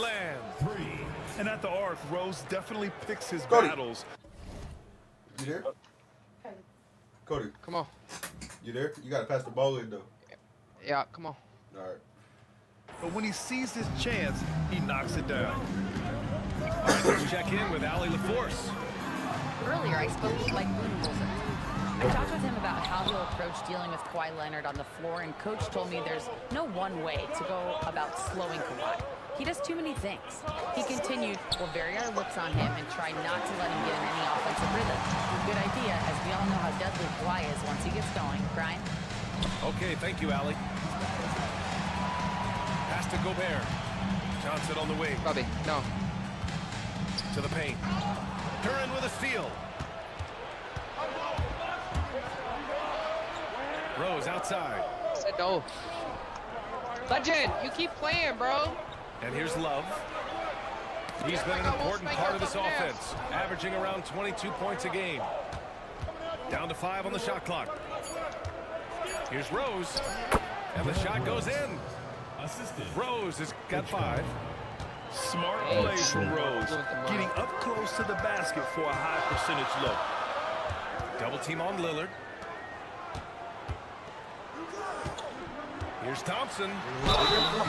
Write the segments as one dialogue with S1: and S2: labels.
S1: lands.
S2: And at the arc, Rose definitely picks his
S3: Cody.
S2: battles.
S3: You there? Cody,
S4: Come on.
S3: you there? You gotta pass the ball in though.
S4: Yeah, come on.
S3: All right.
S2: But when he sees his chance, he knocks it down.
S1: All right, let's check in with Allie LaForce.
S5: Earlier, I spoke with Mike Budenholzer. I talked with him about how he'll approach dealing with Kawhi Leonard on the floor, and Coach told me there's no one way to go about slowing Kawhi. He does too many things. He continued, we'll vary our looks on him and try not to let him get in any offensive rhythm. Good idea, as we all know how deadly Kawhi is once he gets going. Brian?
S1: Okay, thank you, Allie. Pass to Gobert. Johnson on the wing.
S4: Bobby, no.
S1: To the paint. Curran with a steal. Rose outside.
S4: I said no. Legend, you keep playing, bro.
S1: And here's Love. He's been an important part of this offense, averaging around 22 points a game. Down to 5 on the shot clock. Here's Rose. And the shot goes in. Rose has got 5.
S2: Smart plays from Rose, getting up close to the basket for a high percentage look.
S1: Double team on Lillard. Here's Thompson.
S4: Come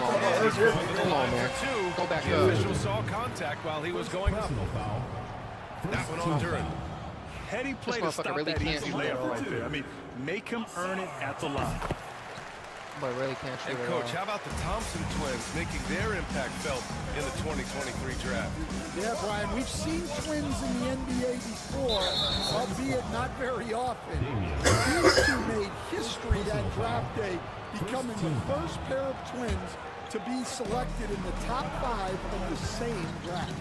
S4: on, man. Come on, man. Go back
S1: The
S4: up.
S1: official saw contact while he was going up. That one on Duran.
S2: Heady play to
S4: motherfucker
S2: stop
S4: really
S2: that
S4: can't
S2: easy
S4: shoot
S2: layup right there. I mean, make him earn it at the line.
S4: Boy, really can't shoot
S1: And
S4: at
S1: Coach,
S4: all.
S1: how about the Thompson twins making their impact felt in the 2023 draft?
S6: Yeah, Brian, we've seen twins in the NBA before, albeit not very often. These two made history that draft day, becoming the first pair of twins to be selected in the top 5 of the same draft.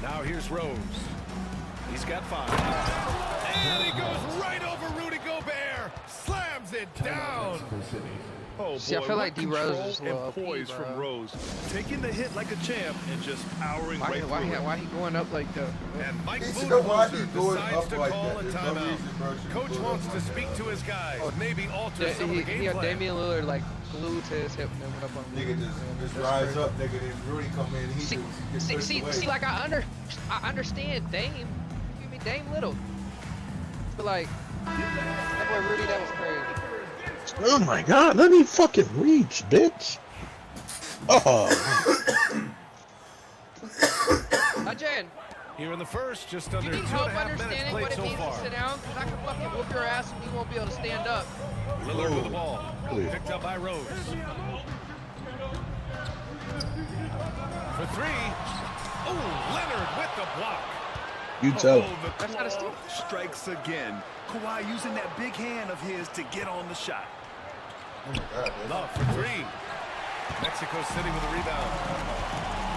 S1: Now here's Rose. He's got 5. And he goes right over Rudy Gobert. Slams it down.
S2: Oh,
S4: See, I
S2: boy,
S4: feel
S2: what
S4: like D. Rose
S2: control
S4: is a little
S2: and poise
S4: OP,
S2: from
S4: bro.
S2: Rose, taking the hit like a champ and just powering right through it.
S4: Why he going up like that?
S1: And Mike
S3: You know why he's
S1: Budenholzer
S3: going
S1: decides
S3: up
S1: to
S3: like
S1: call
S3: that.
S1: a
S3: There's no
S1: timeout.
S3: reason, bro, to
S1: Coach
S3: go
S1: wants
S3: up
S1: to
S3: like
S1: speak
S3: that.
S1: to his guys, maybe alter some of the game
S4: He had
S1: plan.
S4: Damian Lillard like glued to his hip and then went up on him.
S3: Nigga just rise up, nigga. Then Rudy come in. He
S4: See,
S3: just gets pushed away.
S4: like I understand Dame. Give me Dame Little. But like that boy Rudy, that was crazy.
S7: Oh my god, let me fucking reach, bitch. Oh.
S4: Legend,
S1: Here in the first, just
S4: do
S1: under
S4: you need
S1: 2.5
S4: help
S1: minutes
S4: understanding
S1: played
S4: what it
S1: so
S4: means
S1: far.
S4: to sit down? Because I can fucking whoop your ass and you won't be able to stand up.
S1: Lillard with the ball.
S7: Clear.
S1: Picked up by Rose. For 3. Oh, Leonard with the block.
S7: You tell.
S2: Oh, the
S4: That's not a steal.
S2: claw strikes again. Kawhi using that big hand of his to get on the shot.
S3: Oh my God, man.
S1: Love for 3. Mexico City with a rebound.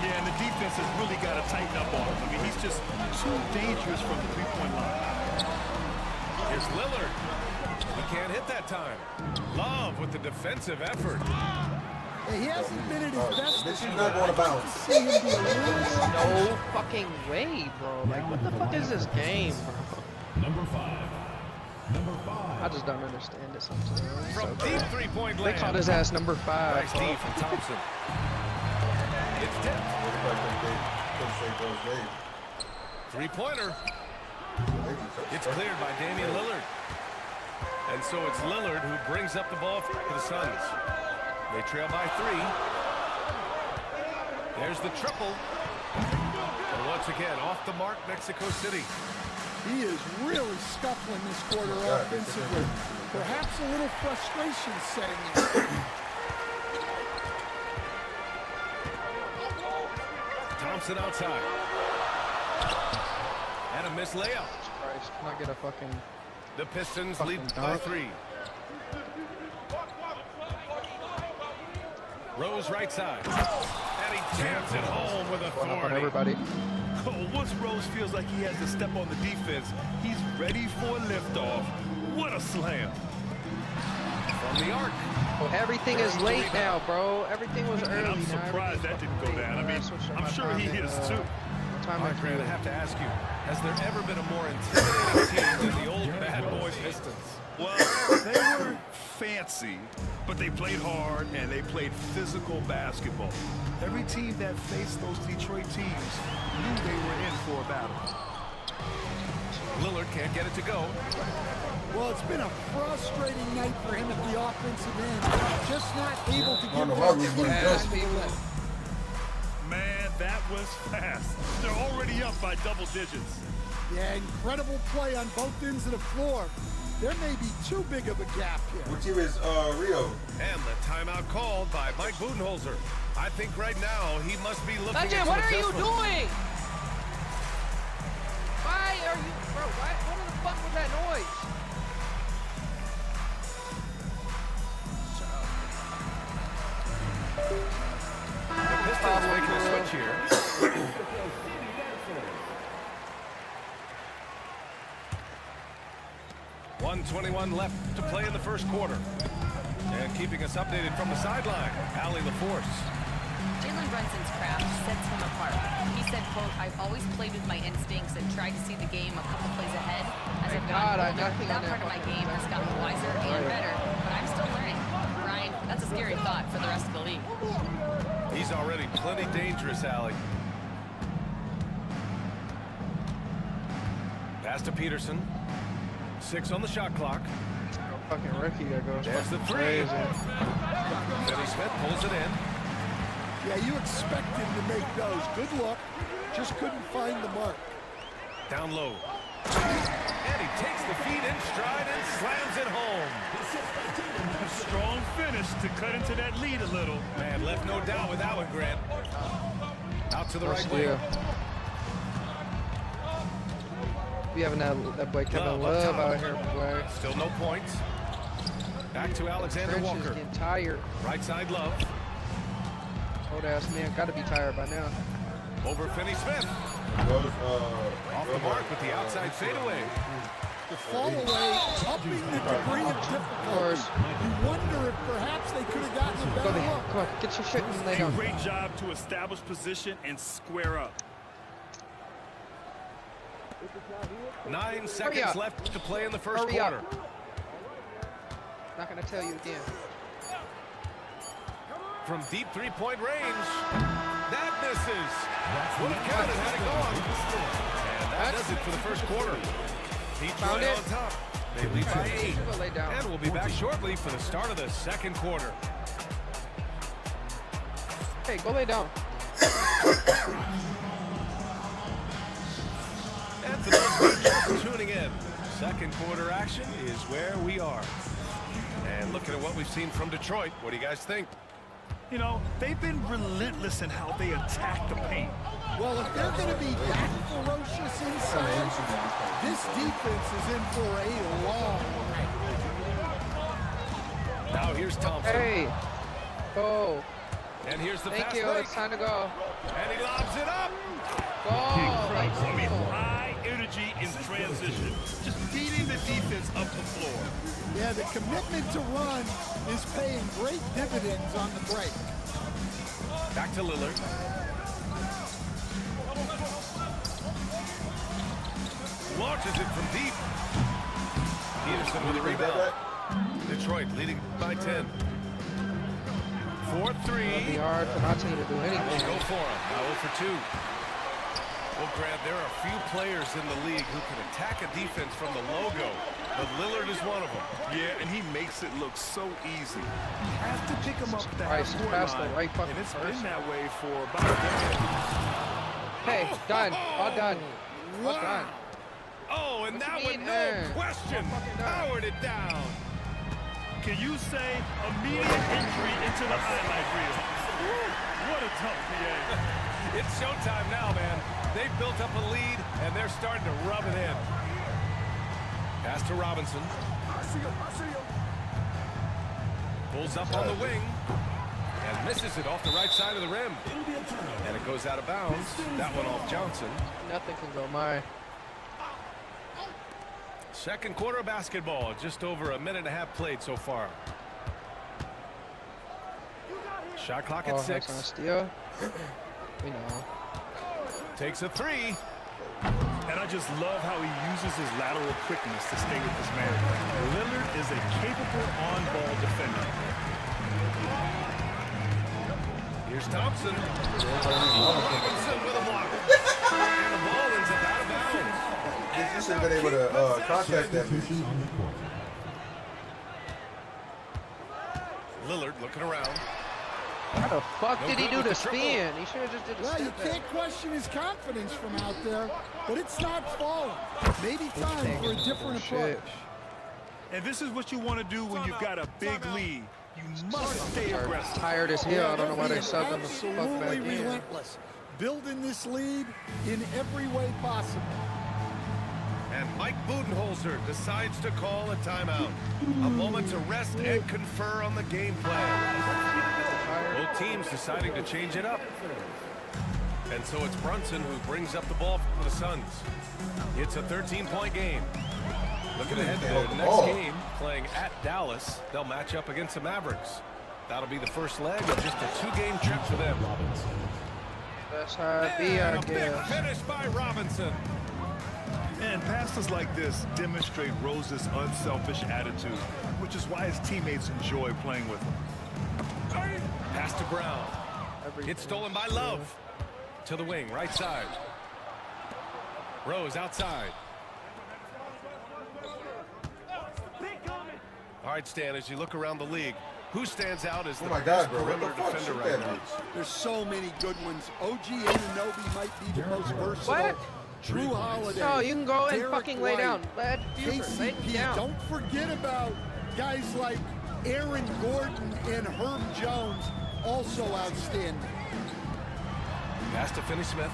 S2: Yeah, and the defense has really got to tighten up on him. I mean, he's just too dangerous from the three-point line.
S1: Here's Lillard. He can't hit that time. Love with the defensive effort.
S6: Hey, he hasn't been at his best
S3: This
S6: this
S3: is
S6: year.
S3: not going to
S6: I
S3: bounce.
S6: see him be a little
S4: No fucking way, bro. Like what the fuck is this game, bro? I just don't understand it sometimes.
S1: From deep three-point
S4: They
S1: land.
S4: called his ass number 5.
S1: Nice D from Thompson. It's tipped. Three-pointer. It's cleared by Damian Lillard. And so it's Lillard who brings up the ball for the Suns. They trail by 3. There's the triple. And once again, off the mark, Mexico City.
S6: He is really scuffling this quarter offensively. Perhaps a little frustration setting in.
S1: Thompson outside. And a missed layup.
S4: Christ, can I get a fucking...
S1: The Pistons
S4: Fucking
S1: lead by
S4: dunk.
S1: 3. Rose right side. And he jams it home with
S4: Going up on
S1: authority.
S4: everybody.
S2: Oh, once Rose feels like he has to step on the defense, he's ready for a liftoff. What a slam.
S1: From the arc.
S4: Oh, everything is late now, bro. Everything was early.
S2: And I'm
S4: now.
S2: surprised that didn't go down. I mean, I'm sure he is too.
S4: Time
S1: All right, Grant, I have to ask you, has there ever been a more intimidating team than the old bad boy Pistons?
S2: Well, they were fancy, but they played hard and they played physical basketball. Every team that faced those Detroit teams knew they were in for a battle.
S1: Lillard can't get it to go.
S6: Well, it's been a frustrating night for him at the offensive end. Just not able to
S3: I
S6: get
S3: don't know
S6: it
S3: why
S6: right.
S3: we wouldn't
S4: Pass,
S3: just-
S4: people.
S2: Man, that was fast. They're already up by double digits.
S6: Yeah, incredible play on both ends of the floor. There may be too big of a gap here.
S3: What team is Rio?
S1: And the timeout called by Mike Budenholzer. I think right now he must be looking
S4: Sanjay,
S1: into
S4: what are you
S1: adjustment.
S4: doing? Why are you, bro? What the fuck was that noise?
S1: The Pistons making a switch here. .121 left to play in the first quarter. And keeping us updated from the sideline, Allie LaForce.
S5: Jalen Brunson's craft sets him apart. He said, quote, I've always played with my instincts and tried to see the game a couple plays ahead. As I've
S4: God,
S5: gotten
S4: I'm
S5: older,
S4: nothing
S5: that
S4: on
S5: part of
S4: that
S5: my game has gotten wiser and better, but I'm still learning. Ryan, that's a scary thought for the rest of the league.
S1: He's already plenty dangerous, Allie. Pass to Peterson. 6 on the shot clock.
S4: Fucking rookie that goes.
S1: There's the three. Finney Smith pulls it in.
S6: Yeah, you expect him to make those. Good luck. Just couldn't find the mark.
S1: Down low. And he takes the feet in stride and slams it home.
S2: A strong finish to cut into that lead a little.
S1: Man, left no doubt with that one, Grant. Out to the right wing.
S4: We having that boy Kevin
S1: Love up
S4: Love
S1: top.
S4: out here, boy.
S1: Still no points. Back to Alexander
S4: Trench is
S1: Walker.
S4: getting tired.
S1: Right side Love.
S4: Old ass man, gotta be tired by now.
S1: Over Finney Smith. Off the mark with the outside fadeaway.
S6: The fall away, upping the degree of difficulty. You wonder if perhaps they could have gotten a
S4: Go
S6: better
S4: there.
S6: look.
S4: Come on, get your shit and lay down.
S2: Great job to establish position and square up.
S1: 9 seconds
S4: up.
S1: left to play in the first
S4: Hurry up.
S1: quarter.
S4: Not gonna tell you again.
S1: From deep three-point range. That misses. Would have counted had it gone. And that does it for the first quarter.
S4: Found
S1: Detroit
S4: it.
S1: on top. They lead by 8.
S4: Go lay down.
S1: And we'll be back shortly for the start of the second quarter.
S4: Hey, go lay down.
S1: And for those who are just tuning in, second quarter action is where we are. And looking at what we've seen from Detroit, what do you guys think?
S2: You know, they've been relentless in how they attack the paint.
S6: Well, if they're going to be that ferocious inside, this defense is in for a long night.
S1: Now here's Thompson.
S4: Hey. Go.
S1: And here's the
S4: Thank
S1: fast
S4: you.
S1: break.
S4: It's time to go.
S1: And he lobs it up.
S4: Go.
S2: I mean, high energy in transition. Just beating the defense up the floor.
S6: Yeah, the commitment to run is paying great dividends on the break.
S1: Back to Lillard. Launches it from deep. Peterson with a rebound. Detroit leading by 10. 4-3.
S4: It'll be hard for my team to do anything.
S1: Go for him. Now 0 for 2. Well, Grant, there are few players in the league who can attack a defense from the logo, but Lillard is one of them.
S2: Yeah, and he makes it look so easy. You have to pick him up at the
S4: Christ,
S2: half-court
S4: pass the
S2: line,
S4: right fucking
S2: and it's
S4: person.
S2: been that way for about a decade.
S4: Hey, done. All done. All done.
S1: Oh, and that
S4: you
S1: one,
S4: mean,
S1: no question,
S4: fucking done.
S1: powered it down.
S2: Can you say immediate entry into the highlight reel? Woo, what a tough PA.
S1: It's showtime now, man. They've built up a lead, and they're starting to rub it in. Pass to Robinson. Pulls up on the wing and misses it off the right side of the rim. And it goes out of bounds. That one off Johnson.
S4: Nothing can go my.
S1: Second quarter of basketball. Just over a minute and a half played so far. Shot clock at
S4: Oh, heck's
S1: 6.
S4: on steal. We know.
S1: Takes a 3.
S2: And I just love how he uses his lateral quickness to stay with his man. Lillard is a capable on-ball defender.
S1: Here's Thompson. Robinson with a block. And the ball ends up out of bounds.
S3: You should have been able to contact that bitch.
S1: Lillard looking around.
S4: How the fuck
S1: No
S4: did he
S1: good
S4: do
S1: with
S4: the
S1: the triple.
S4: spin? He should have just did a
S6: Well, you
S4: step back.
S6: can't question his confidence from out there, but it's not falling. Maybe time for a different approach.
S2: And this is what you want to do when you've got a big lead. You must stay aggressive.
S4: Tired as hell. I don't know why they
S6: they're
S4: subbed him the fuck back
S6: absolutely
S4: in.
S6: relentless, building this lead in every way possible.
S1: And Mike Budenholzer decides to call a timeout. A moment to rest and confer on the game plan. Both teams deciding to change it up. And so it's Brunson who brings up the ball for the Suns. It's a 13-point game. Looking ahead to the next game, playing at Dallas, they'll match up against the Mavericks. That'll be the first leg of just a 2-game trip for them.
S4: That's how it be, I
S1: And a big
S4: guess.
S1: finish by Robinson.
S2: And passes like this demonstrate Rose's unselfish attitude, which is why his teammates enjoy playing with him.
S1: Pass to Brown. It's stolen by Love. To the wing, right side. Rose outside. All right, Stan, as you look around the league, who stands out as the
S3: Oh my
S1: best
S3: God, bro. What the
S1: perimeter
S3: fuck?
S1: defender
S3: Shoot
S1: right
S3: that
S1: now?
S3: bitch.
S6: There's so many good ones. OG Anunoby might be the most versatile.
S4: What?
S6: Drew Holiday.
S4: No, you can go and
S6: Derek
S4: fucking lay
S6: White,
S4: down. Lay him
S6: KCP.
S4: down.
S6: Don't forget about guys like Aaron Gordon and Herb Jones, also outstanding.
S1: Pass to Finney-Smith.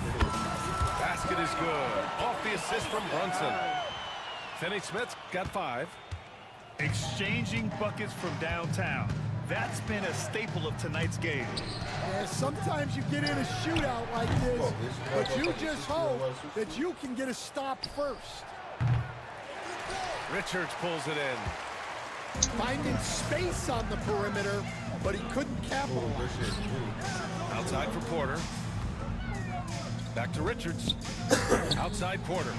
S1: Basket is good. Off the assist from Brunson. Finney-Smith's got 5.
S2: Exchanging buckets from downtown. That's been a staple of tonight's game.
S6: Yeah, sometimes you get in a shootout like this,
S3: Oh,
S6: but you just hope that you can get a stop first.
S1: Richards pulls it in.
S6: Finding space on the perimeter, but he couldn't capitalize.
S3: Good shit.
S1: Outside for Porter. Back to Richards. Outside Porter.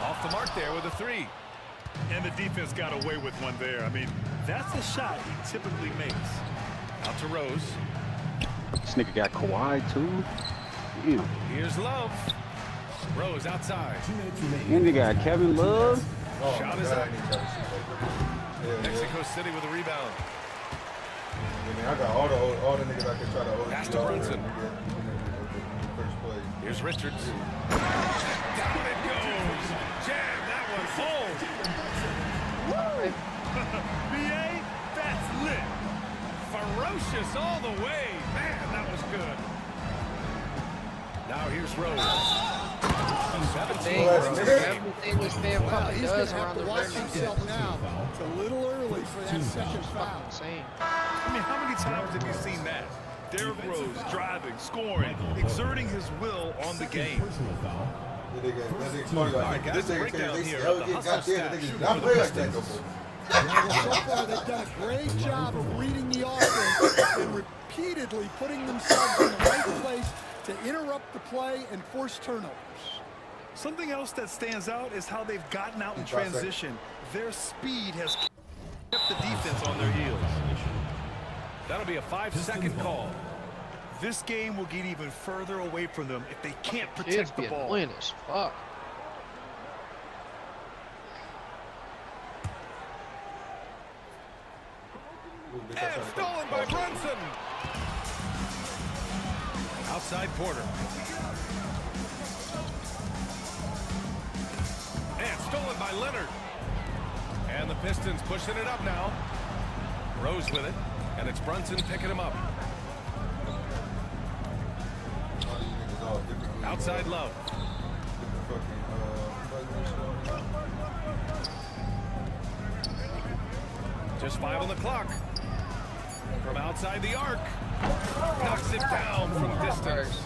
S1: Off the mark there with a 3.
S2: And the defense got away with one there. I mean, that's a shot he typically makes.
S1: Out to Rose.
S8: This nigga got Kawhi too. Ew.
S1: Here's Love. Rose outside.
S8: And they got Kevin Love.
S3: Oh,
S1: Shot
S3: my
S1: is
S3: God,
S1: up.
S3: I need to try to shoot that. Yeah,
S1: Mexico City with a rebound.
S3: I mean, I got all the niggas I can try to
S1: Pass to Brunson.
S3: First play.
S1: Here's Richards. Down it goes. Jam that one home.
S2: BA, that's lit.
S1: Ferocious all the way. Man, that was good. Now here's Rose. 17
S4: Everything this man
S6: Well,
S4: fucking
S6: he's going
S4: does
S6: to have
S4: around
S6: to
S4: the
S6: watch
S4: rim.
S6: himself now. It's a little early for that second foul.
S4: Insane.
S2: I mean, how many times have you seen that? Derrick Rose driving, scoring, exerting his will on the game.
S3: This
S1: guys,
S3: nigga
S1: breakdown
S3: they
S1: here
S3: say,
S1: of
S3: oh,
S1: the
S3: yeah,
S1: hustle
S3: goddamn,
S1: stat
S3: the niggas do
S1: shooter
S3: not
S1: for
S3: play
S1: the
S3: like that no
S1: Pistons.
S3: more.
S6: Well, so far, they've done a great job of reading the offense and repeatedly putting themselves in the right place to interrupt the play and force turnovers.
S2: Something else that stands out is how they've gotten out in
S3: 5 seconds.
S2: transition. Their speed has kept the defense on their heels.
S1: That'll be a 5-second call.
S2: This game will get even further away from them if they can't
S4: Kids
S2: protect
S4: be
S2: the ball.
S4: annoying as fuck.
S1: And stolen by Brunson. Outside Porter. And stolen by Leonard. And the Pistons pushing it up now. Rose with it. And it's Brunson picking him up. Outside Love. Just 5 on the clock. From outside the arc. Knocks it down from distance.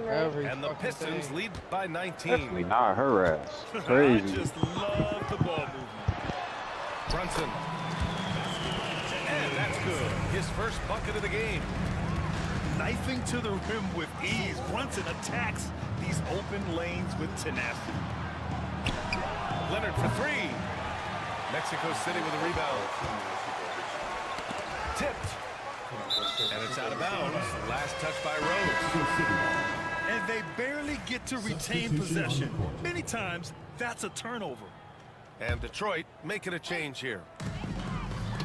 S4: Every
S1: And the
S4: fucking
S1: Pistons
S4: thing.
S1: lead by 19.
S8: Definitely not her ass.
S2: I
S8: Crazy.
S2: just love the ball movement.
S1: Brunson. And that's good. His first bucket of the game.
S2: knifing to the rim with ease. Brunson attacks these open lanes with tenacity.
S1: Leonard for three. Mexico City with a rebound. Tipped. And it's out of bounds. Last touch by Rose.
S2: And they barely get to retain possession. Many times, that's a turnover.
S1: And Detroit making a change here.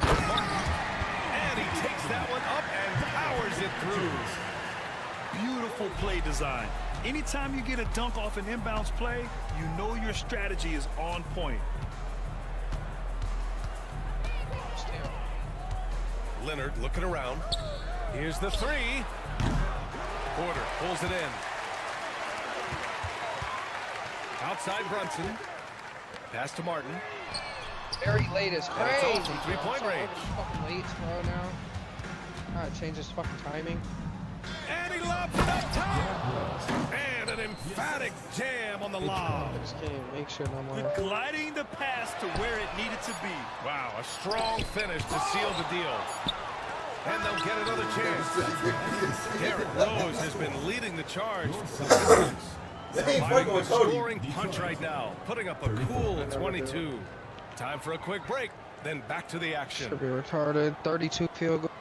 S1: And he takes that one up and powers it through.
S2: Beautiful play design. Anytime you get a dunk off an inbounds play, you know your strategy is on point.
S1: Leonard looking around. Here's the three. Porter pulls it in. Outside Brunson. Pass to Martin.
S4: Very late is
S1: And it's
S4: crazy.
S1: off from three-point range.
S4: Fucking late throw now. Gotta change his fucking timing.
S1: And he lobs it up top. And an emphatic jam on the lob.
S4: I just can't make sure no more.
S2: Gliding the pass to where it needed to be.
S1: Wow, a strong finish to seal the deal. And they'll get another chance. Derrick Rose has been leading the charge for the Pistons. Providing a scoring punch right now, putting up a cool 22. Time for a quick break, then back to the action.
S4: Should be retarded. 32 field goal.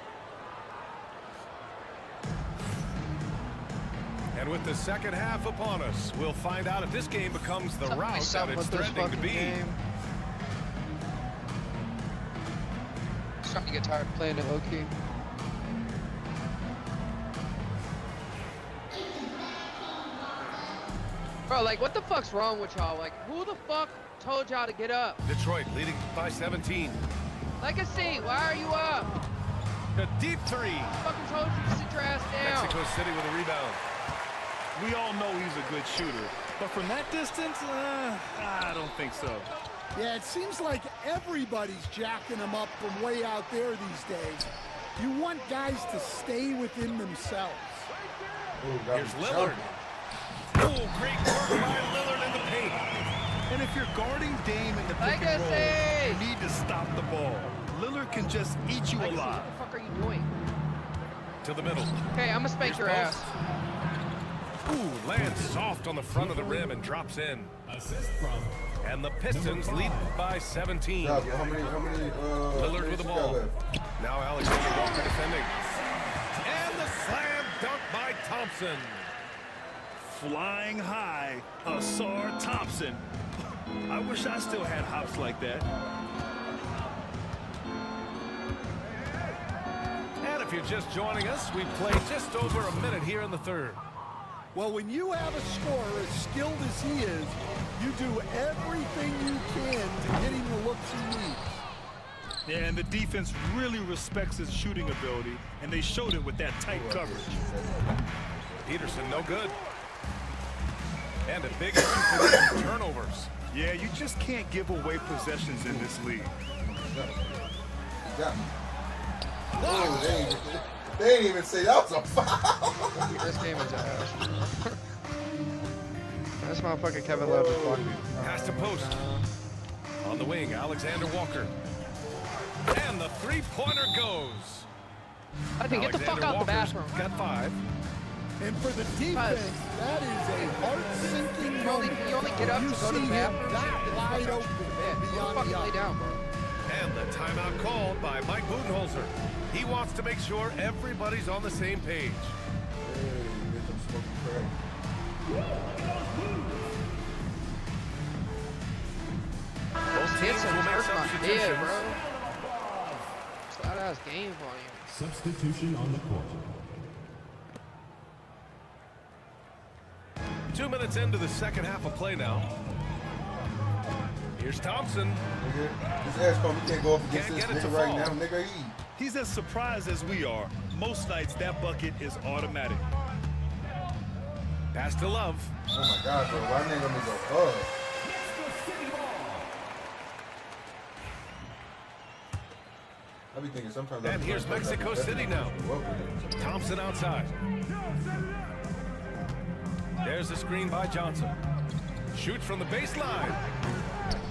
S1: And with the second half upon us, we'll find out if this game becomes the route that it's threatening to be.
S4: Starting to get tired of playing it low-key. Bro, like, what the fuck's wrong with y'all? Like, who the fuck told y'all to get up?
S1: Detroit leading by 17.
S4: Legacy, why are you up?
S1: A deep three.
S4: Fucking told you to sit your ass down.
S1: Mexico City with a rebound.
S2: We all know he's a good shooter, but from that distance, I don't think so.
S6: Yeah, it seems like everybody's jacking him up from way out there these days. You want guys to stay within themselves.
S1: Here's Lillard. Oh, great work by Lillard in the paint.
S2: And if you're guarding Dame in the pick and roll,
S4: Legacy!
S2: you need to stop the ball. Lillard can just eat you
S4: Legacy,
S2: alive.
S4: what the fuck are you doing?
S1: To the middle.
S4: Okay, I'm gonna spank your ass.
S1: Ooh, lands soft on the front of the rim and drops in. And the Pistons lead by 17.
S3: How many,
S1: Lillard with the ball. Now Alexander Walker defending. And the slam dunk by Thompson.
S2: Flying high, Asar Thompson. I wish I still had hops like that.
S1: And if you're just joining us, we've played just over a minute here in the third.
S6: Well, when you have a scorer as skilled as he is, you do everything you can to get him the looks he needs.
S2: Yeah, and the defense really respects his shooting ability, and they showed it with that tight coverage.
S1: Peterson, no good. And a big issue for them, turnovers.
S2: Yeah, you just can't give away possessions in this league.
S3: Yeah. Oh, they didn't even say that was a foul.
S4: This game is ass. This motherfucker Kevin Love is blocking.
S1: Pass to post. On the wing, Alexander Walker. And the three-pointer goes.
S4: I think get the fuck out the bathroom.
S1: Got 5.
S6: And for the defense, that is a heart-sinking moment.
S4: You only get up
S6: You
S4: to go to
S6: see
S4: the
S6: him
S4: bathroom.
S6: that wide open
S4: Yeah,
S6: beyond
S4: fucking
S6: the
S4: lay
S6: arc.
S4: down, bro.
S1: And the timeout called by Mike Budenholzer. He wants to make sure everybody's on the same page.
S4: Those
S1: teams will make
S4: hurt my
S1: substitutions.
S4: head, bro. Flat ass game volume.
S9: Substitution on the court.
S1: 2 minutes into the second half of play now. Here's Thompson.
S3: Nigga, his ass called, we can't go up against
S1: Can't
S3: this
S1: get it to
S3: nigga right
S1: fall.
S3: now, nigga.
S2: He's as surprised as we are. Most nights, that bucket is automatic.
S1: Pass to Love.
S3: Oh my God, bro. Why nigga me go up? I be thinking sometimes.
S1: And here's Mexico City now. Thompson outside. There's the screen by Johnson. Shoots from the baseline.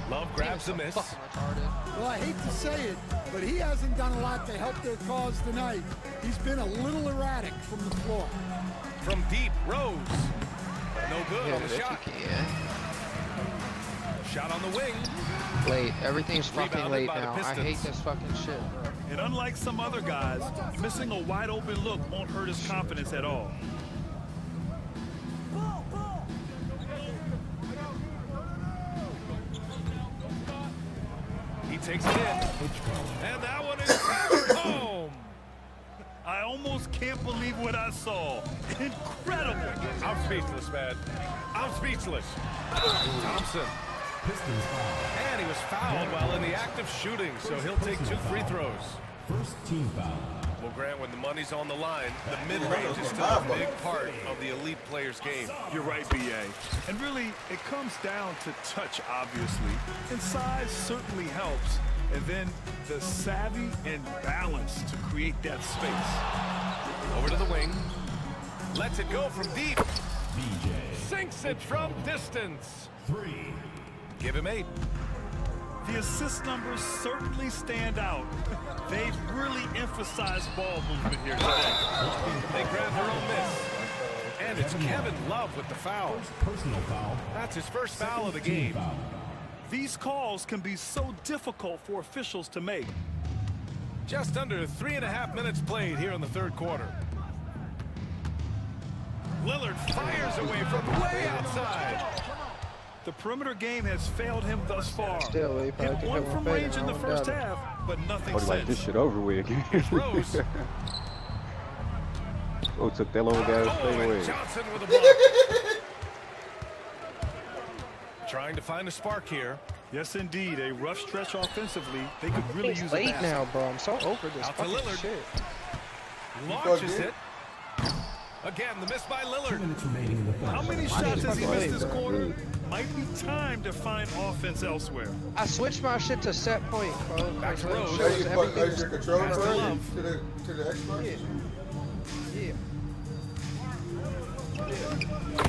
S1: Love grabs the miss.
S4: Fucking retarded.
S6: Well, I hate to say it, but he hasn't done a lot to help their cause tonight. He's been a little erratic from the floor.
S1: From deep, Rose. No good on the
S4: bet
S1: shot.
S4: you can.
S1: Shot on the wing.
S4: Late. Everything's fucking
S1: Rebounded
S4: late
S1: by the
S4: now. I hate
S1: Pistons.
S4: this fucking shit, bro.
S2: And unlike some other guys, missing a wide open look won't hurt his confidence at all.
S1: He takes it in. And that one is home.
S2: I almost can't believe what I saw. Incredible.
S1: I'm speechless, man. I'm speechless. Thompson.
S9: Pistons foul.
S1: And he was fouled while in the act of shooting, so he'll take 2 free throws.
S9: First team foul.
S1: Well, Grant, when the money's on the line, the mid-range is still a big part of the elite player's game.
S2: You're right, B.A. And really, it comes down to touch, obviously. And size certainly helps. And then the savvy and balance to create that space.
S1: Over to the wing. Lets it go from deep.
S9: BJ.
S1: Sinks it from distance.
S9: 3.
S1: Give him 8.
S2: The assist numbers certainly stand out. They've really emphasized ball movement here today.
S1: They grab their own miss. And it's Kevin Love with the foul.
S9: Personal foul.
S1: That's his first foul of the
S9: Team
S1: game.
S9: foul.
S2: These calls can be so difficult for officials to make.
S1: Just under 3.5 minutes played here in the third quarter. Lillard fires away from way outside.
S2: The perimeter game has failed him thus far.
S4: Still, he probably
S2: Hit
S4: could
S2: one
S4: hit
S2: from
S4: one
S2: range
S4: better,
S2: in the
S4: I don't
S2: first
S4: doubt it.
S2: half, but nothing
S8: I was like, this
S2: since.
S8: shit over with.
S1: Rose.
S8: Oh, took that long guy straight
S1: and
S8: away.
S1: Johnson with a block. Trying to find a spark here.
S2: Yes, indeed. A rough stretch offensively. They could really
S4: It's
S2: use a
S4: late
S2: basket.
S4: now, bro. I'm so over this
S1: Out to
S4: fucking
S1: Lillard.
S4: shit.
S1: Launches it. Again, the miss by
S9: 2
S1: Lillard.
S9: minutes remaining in the third.
S2: How many shots has he
S4: fucking
S2: missed this
S4: late, bro.
S2: quarter? Might be time to find offense elsewhere.
S4: I switched my shit to set point, bro.
S1: Back to
S4: Like,
S1: Rose.
S4: shows
S3: Is
S4: everything.
S3: your controller
S1: Pass to
S3: running
S1: Love.
S3: to the Xbox?
S4: Yeah.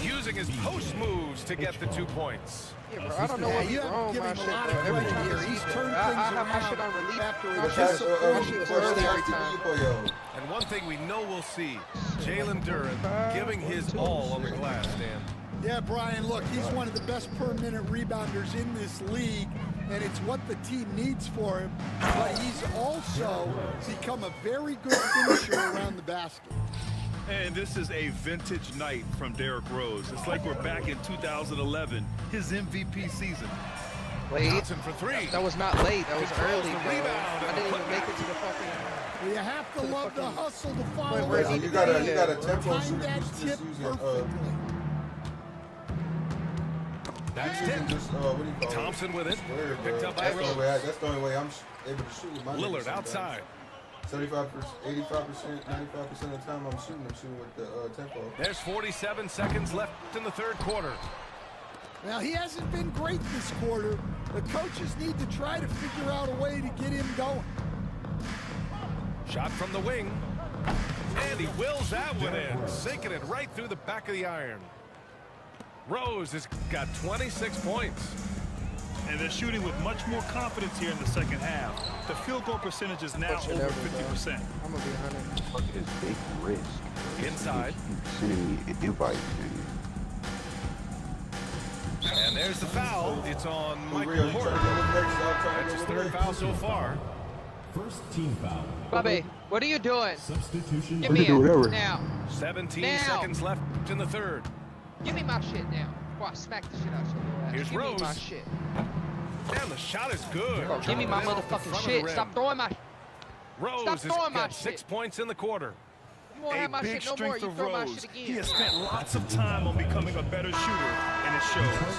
S1: Using his post moves to get the 2 points.
S4: Yeah, bro. I don't know
S6: Yeah,
S4: what
S6: you
S4: he's
S6: have
S4: wrong
S6: to
S4: with my
S6: give
S4: shit,
S6: him a lot
S4: bro.
S6: of
S4: Every
S6: credit
S4: time
S6: here.
S4: I
S6: He's
S4: see it,
S6: turned
S4: I
S6: things
S4: have my shit
S6: around
S4: on relief.
S6: after
S4: My
S6: he
S4: shit
S6: just
S4: was every time.
S1: And one thing we know we'll see, Jalen Duren giving his all on the glass, Dan.
S6: Yeah, Brian, look, he's one of the best per-minute rebounders in this league, and it's what the team needs for him. But he's also become a very good finisher around the basket.
S2: And this is a vintage night from Derrick Rose. It's like we're back in 2011, his MVP season.
S4: Late.
S1: Johnson for 3.
S4: That was not late. That was
S1: Controls
S4: early,
S1: the
S4: bro.
S1: rebound
S4: I
S1: and
S4: didn't
S1: the
S4: even make it to the fucking.
S6: Well, you have to love the hustle to follow
S4: where
S6: it
S4: he
S6: up.
S3: You got a
S6: Time
S3: tempo shoot.
S6: that
S3: Just
S6: tip
S3: using
S6: perfectly.
S1: That's
S3: using
S1: it.
S3: just what do you call
S1: Thompson with it.
S3: Square,
S1: Picked
S3: bro.
S1: up by
S3: That's the
S1: Rose.
S3: only way that's the only way I'm able to shoot with my niggas
S1: Lillard
S3: sometimes.
S1: outside.
S3: 75%, 85%, 95% of the time I'm shooting with the tempo.
S1: There's 47 seconds left in the third quarter.
S6: Now, he hasn't been great this quarter. The coaches need to try to figure out a way to get him going.
S1: Shot from the wing. And he wills that one in, sinking it right through the back of the iron. Rose has got 26 points.
S2: And they're shooting with much more confidence here in the second half. The field goal percentage is now
S4: Push it
S2: over
S4: over,
S2: 50%.
S4: I'm gonna be 100.
S8: Fuck his big wrist.
S1: Inside.
S8: Keep sending me invites, man.
S1: And there's the foul. It's on
S3: For
S1: Michael
S3: real, you
S1: Porter.
S3: trying to get next, y'all trying
S1: That's
S3: to
S1: his
S3: get
S1: third foul so far.
S9: First team foul.
S4: Bobby, what are you doing?
S9: Substitution.
S4: Give
S8: We
S4: me
S8: can do
S4: it
S8: whatever.
S4: now.
S1: 17
S4: Now.
S1: seconds left in the third.
S4: Give me my shit now. Before I smack the shit out of your ass.
S1: Here's
S4: Give
S1: Rose.
S4: me my shit.
S1: And the shot is good.
S4: Bro, give me my
S1: Right off the
S4: motherfucking
S1: front of the
S4: shit.
S1: rim.
S4: Stop throwing my.
S1: Rose
S4: Stop
S1: has
S4: throwing my
S1: got 6
S4: shit.
S1: points in the quarter.
S4: You won't
S2: A
S4: have my
S2: big
S4: shit no more.
S2: strength
S4: You
S2: of
S4: throw my
S2: Rose.
S4: shit
S2: He
S4: again.
S2: has spent lots of time on becoming a better shooter, and it shows.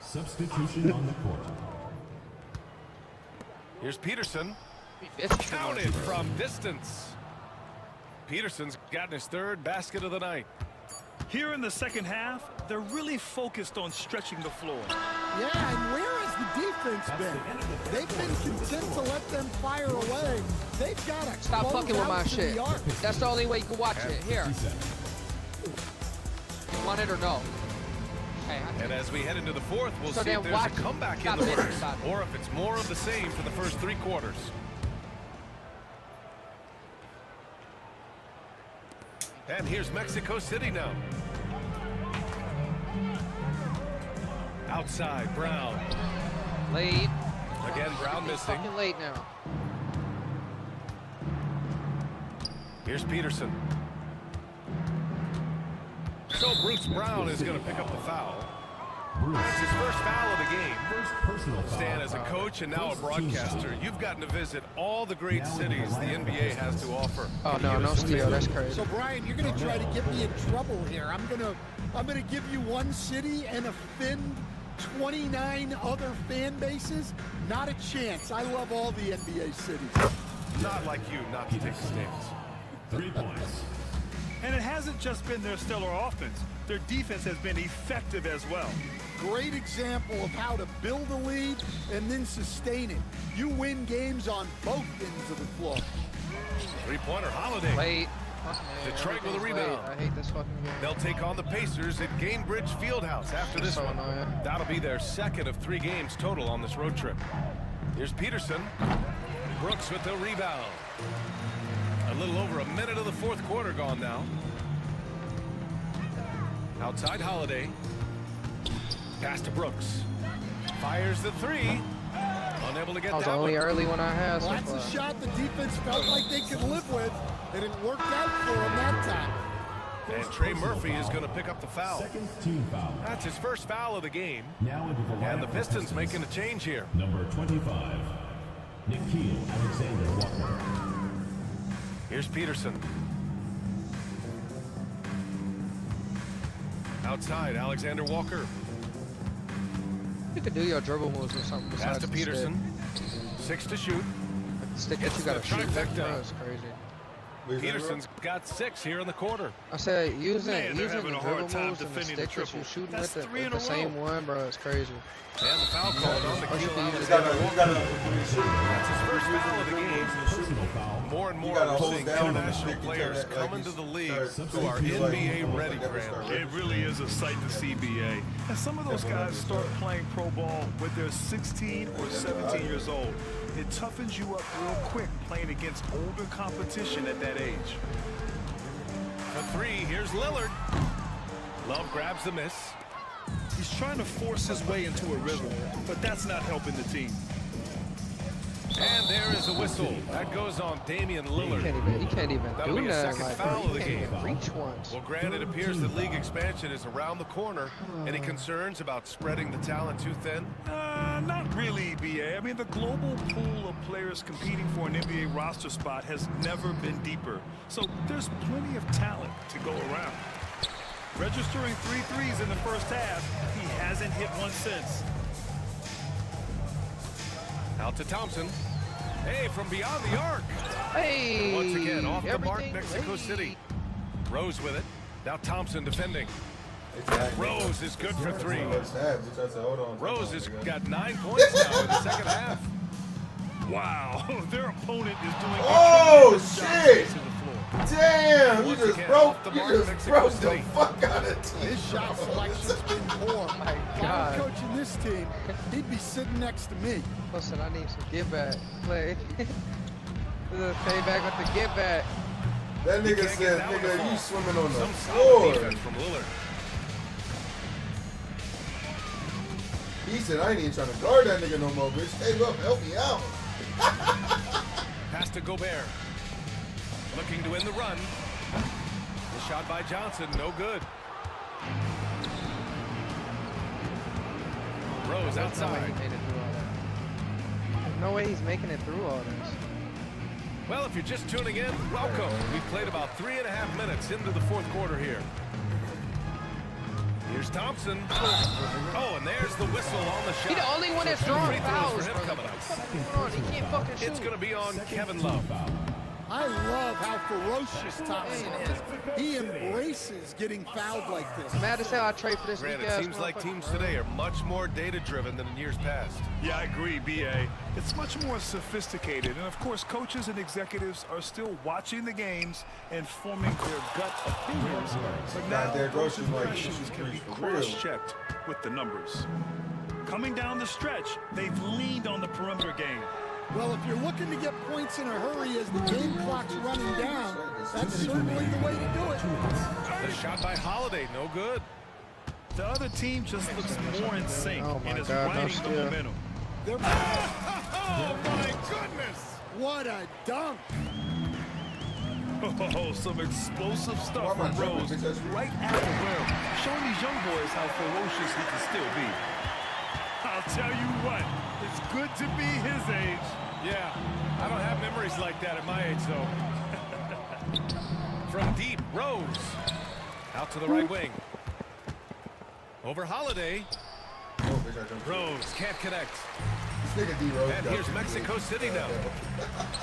S9: Substitution on the court.
S1: Here's Peterson.
S4: It's
S1: Counted from distance. Peterson's gotten his third basket of the night.
S2: Here in the second half, they're really focused on stretching the floor.
S6: Yeah, and where has the defense been? They've been content to let them fire away. They've got to
S4: Stop
S6: close
S4: fucking with
S6: out
S4: my
S6: to
S4: shit.
S6: the arc.
S4: That's the only way you can watch it. Here.
S9: 50 seconds.
S4: You want it or no? Hey,
S1: And as we head into the fourth, we'll
S4: So
S1: see if
S4: then
S1: there's a
S4: watch-
S1: comeback in
S4: stop
S1: the
S4: it,
S1: works,
S4: stop it.
S1: or if it's more of the same for the first 3 quarters. And here's Mexico City now. Outside, Brown.
S4: late.
S1: Again, Brown
S4: It's
S1: missing.
S4: fucking late now.
S1: Here's Peterson. So Bruce Brown is going to pick up the foul. It's his first foul of the game.
S9: First personal foul.
S1: Stan, as a coach and now a broadcaster, you've gotten to visit all the great cities the NBA has to offer.
S4: Oh no, no steal. That's crazy.
S6: So Brian, you're gonna try to get me in trouble here. I'm gonna give you one city and offend 29 other fan bases. Not a chance. I love all the NBA cities.
S1: Not like you not to take the stance.
S9: 3 points.
S2: And it hasn't just been their stellar offense. Their defense has been effective as well.
S6: Great example of how to build a lead and then sustain it. You win games on both ends of the floor.
S1: Three-pointer, Holiday.
S4: Late.
S1: Detroit with a
S4: Everything's
S1: rebound.
S4: late. I hate this fucking game.
S1: They'll take on the Pacers at Gamebridge Fieldhouse after this
S4: So
S1: one.
S4: annoying.
S1: That'll be their second of 3 games total on this road trip. Here's Peterson. Brooks with the rebound. A little over a minute of the fourth quarter gone now. Outside Holiday. Pass to Brooks. Fires the 3. Unable to get
S4: That was the
S1: that
S4: only
S1: one.
S4: early one I had.
S6: Well,
S4: So
S6: that's a
S4: far.
S6: shot the defense felt like they could live with, and it worked out for them that time.
S1: And Trey Murphy is going to pick up the foul.
S9: Second team foul.
S1: That's his first foul of the game.
S9: Now into the line.
S1: And the Pistons making a change here.
S9: Number 25. Nikhil Alexander Walker.
S1: Here's Peterson. Outside, Alexander Walker.
S4: You could do your dribble moves or something.
S1: Pass
S4: besides
S1: to
S4: the
S1: Peterson. 6 to shoot.
S4: Stick that
S1: It's
S4: you gotta
S1: the
S4: shoot.
S1: trifecta.
S4: That's crazy.
S1: Peterson's got 6 here in the quarter.
S4: I said using
S2: Man, they're
S4: using
S2: having
S4: the
S2: a hard
S4: dribble
S2: time
S4: moves and the
S2: defending the
S4: stick that you're
S2: triple.
S4: shooting
S2: That's
S4: with
S2: 3
S4: it,
S2: in
S4: the
S2: a
S4: same
S2: row.
S4: one, bro. It's crazy.
S1: And the foul called on
S4: Or you
S1: Nikhil
S4: can use
S1: Alexander
S3: You
S1: Walker.
S3: gotta
S1: That's his first foul of the game.
S9: Personal foul.
S1: More and more
S3: gotta
S1: we're
S3: hold
S1: seeing
S3: down on the
S1: international
S3: stick and
S1: players
S3: tell that,
S1: come
S3: like,
S1: into the
S3: you
S1: league
S3: start
S1: who are
S3: something like
S1: NBA
S3: almost
S1: ready,
S3: like that
S1: Graham.
S3: start
S2: It really is a sight to see, BA. And some of those guys start playing pro ball when they're 16 or 17 years old. It toughens you up real quick playing against older competition at that age.
S1: For 3, here's Lillard. Love grabs the miss.
S2: He's trying to force his way into a rhythm, but that's not helping the team.
S1: And there is a whistle. That goes on Damian
S4: You
S1: Lillard.
S4: can't even
S1: That'll
S4: do
S1: be a
S4: nothing
S1: second
S4: like
S1: foul
S4: that.
S1: of the
S4: You can't
S1: game.
S4: even reach once.
S1: Well, Grant, it appears that league expansion is around the corner. Any concerns about spreading the talent too thin?
S2: Not really, BA. I mean, the global pool of players competing for an NBA roster spot has never been deeper. So there's plenty of talent to go around. Registering 3 threes in the first half, he hasn't hit one since.
S1: Out to Thompson. Hey, from beyond the arc.
S4: Hey!
S1: Once again, off the mark,
S4: everything
S1: Mexico
S4: late.
S1: City. Rose with it. Now Thompson defending.
S3: Exactly.
S1: Rose is good for 3.
S3: First half, bitch, I said, hold on.
S1: Rose has got 9 points now in the second half.
S2: Wow, their opponent is doing
S3: Oh,
S2: a tremendous job
S3: shit!
S2: spacing the floor.
S3: Damn, you
S1: Once
S3: just
S1: again,
S3: broke,
S1: off the
S3: you
S1: mark,
S3: just
S1: Mexico
S3: broke the
S1: City.
S3: fuck out of team.
S6: His shot selection's been poor.
S4: My
S6: If I
S4: God.
S6: was coaching this team, he'd be sitting next to me.
S4: Listen, I need some get back play. Pay back with the get back.
S3: That nigga
S1: Can't get
S3: said,
S1: that one to
S3: nigga,
S1: fall.
S3: you swimming on the
S1: Some solid
S3: floor.
S1: defense from Lillard.
S3: He said, I ain't even trying to guard that nigga no more, bitch. Hey, look, help me out.
S1: Pass to Gobert. Looking to win the run. The shot by Johnson, no good. Rose
S4: There's no way
S1: outside.
S4: he made it through all that. There's no way he's making it through all this.
S1: Well, if you're just tuning in, welcome. We've played about 3.5 minutes into the fourth quarter here. Here's Thompson. Oh, and there's the whistle on the shot.
S4: He the only one that's
S1: So two
S4: drawing
S1: free throws
S4: fouls.
S1: for him
S4: bro.
S1: coming up.
S4: What's going on? He can't fucking shoot.
S1: It's going to be on
S9: Second
S1: Kevin
S9: team
S1: Love.
S9: foul.
S6: I love how ferocious Thompson is. He embraces getting fouled like this.
S4: Mad as hell I trade for this
S1: Granted,
S4: weak
S1: it
S4: ass
S1: seems like
S4: motherfucker.
S1: teams today are much more data-driven than in years past.
S2: Yeah, I agree, BA. It's much more sophisticated. And, of course, coaches and executives are still watching the games and forming their gut opinions. But now
S3: there
S2: those
S3: goes like
S2: impressions can be
S3: for real.
S2: cross-checked with the numbers. Coming down the stretch, they've leaned on the perimeter game.
S6: Well, if you're looking to get points in a hurry as the game clock's running down, that's certainly the way to do it.
S1: The shot by Holiday, no good.
S2: The other team just looks more in sync
S4: Oh my
S2: and is
S4: God, no
S2: riding the
S4: steal.
S2: momentum.
S6: They're
S2: Oh, my goodness!
S6: What a dunk!
S2: Oh, some explosive stuff
S3: Why am I
S2: from
S3: jumping?
S2: Rose
S3: Because-
S2: right at the rim, showing these young boys how ferocious he can still be. I'll tell you what, it's good to be his age.
S1: Yeah, I don't have memories like that at my age, though. From deep, Rose. Out to the right wing. Over Holiday.
S3: Oh, bitch, I jumped.
S1: Rose can't connect.
S3: This nigga D-Rose
S1: And
S3: got
S1: here's
S3: you,
S1: Mexico
S3: dude.
S1: City now.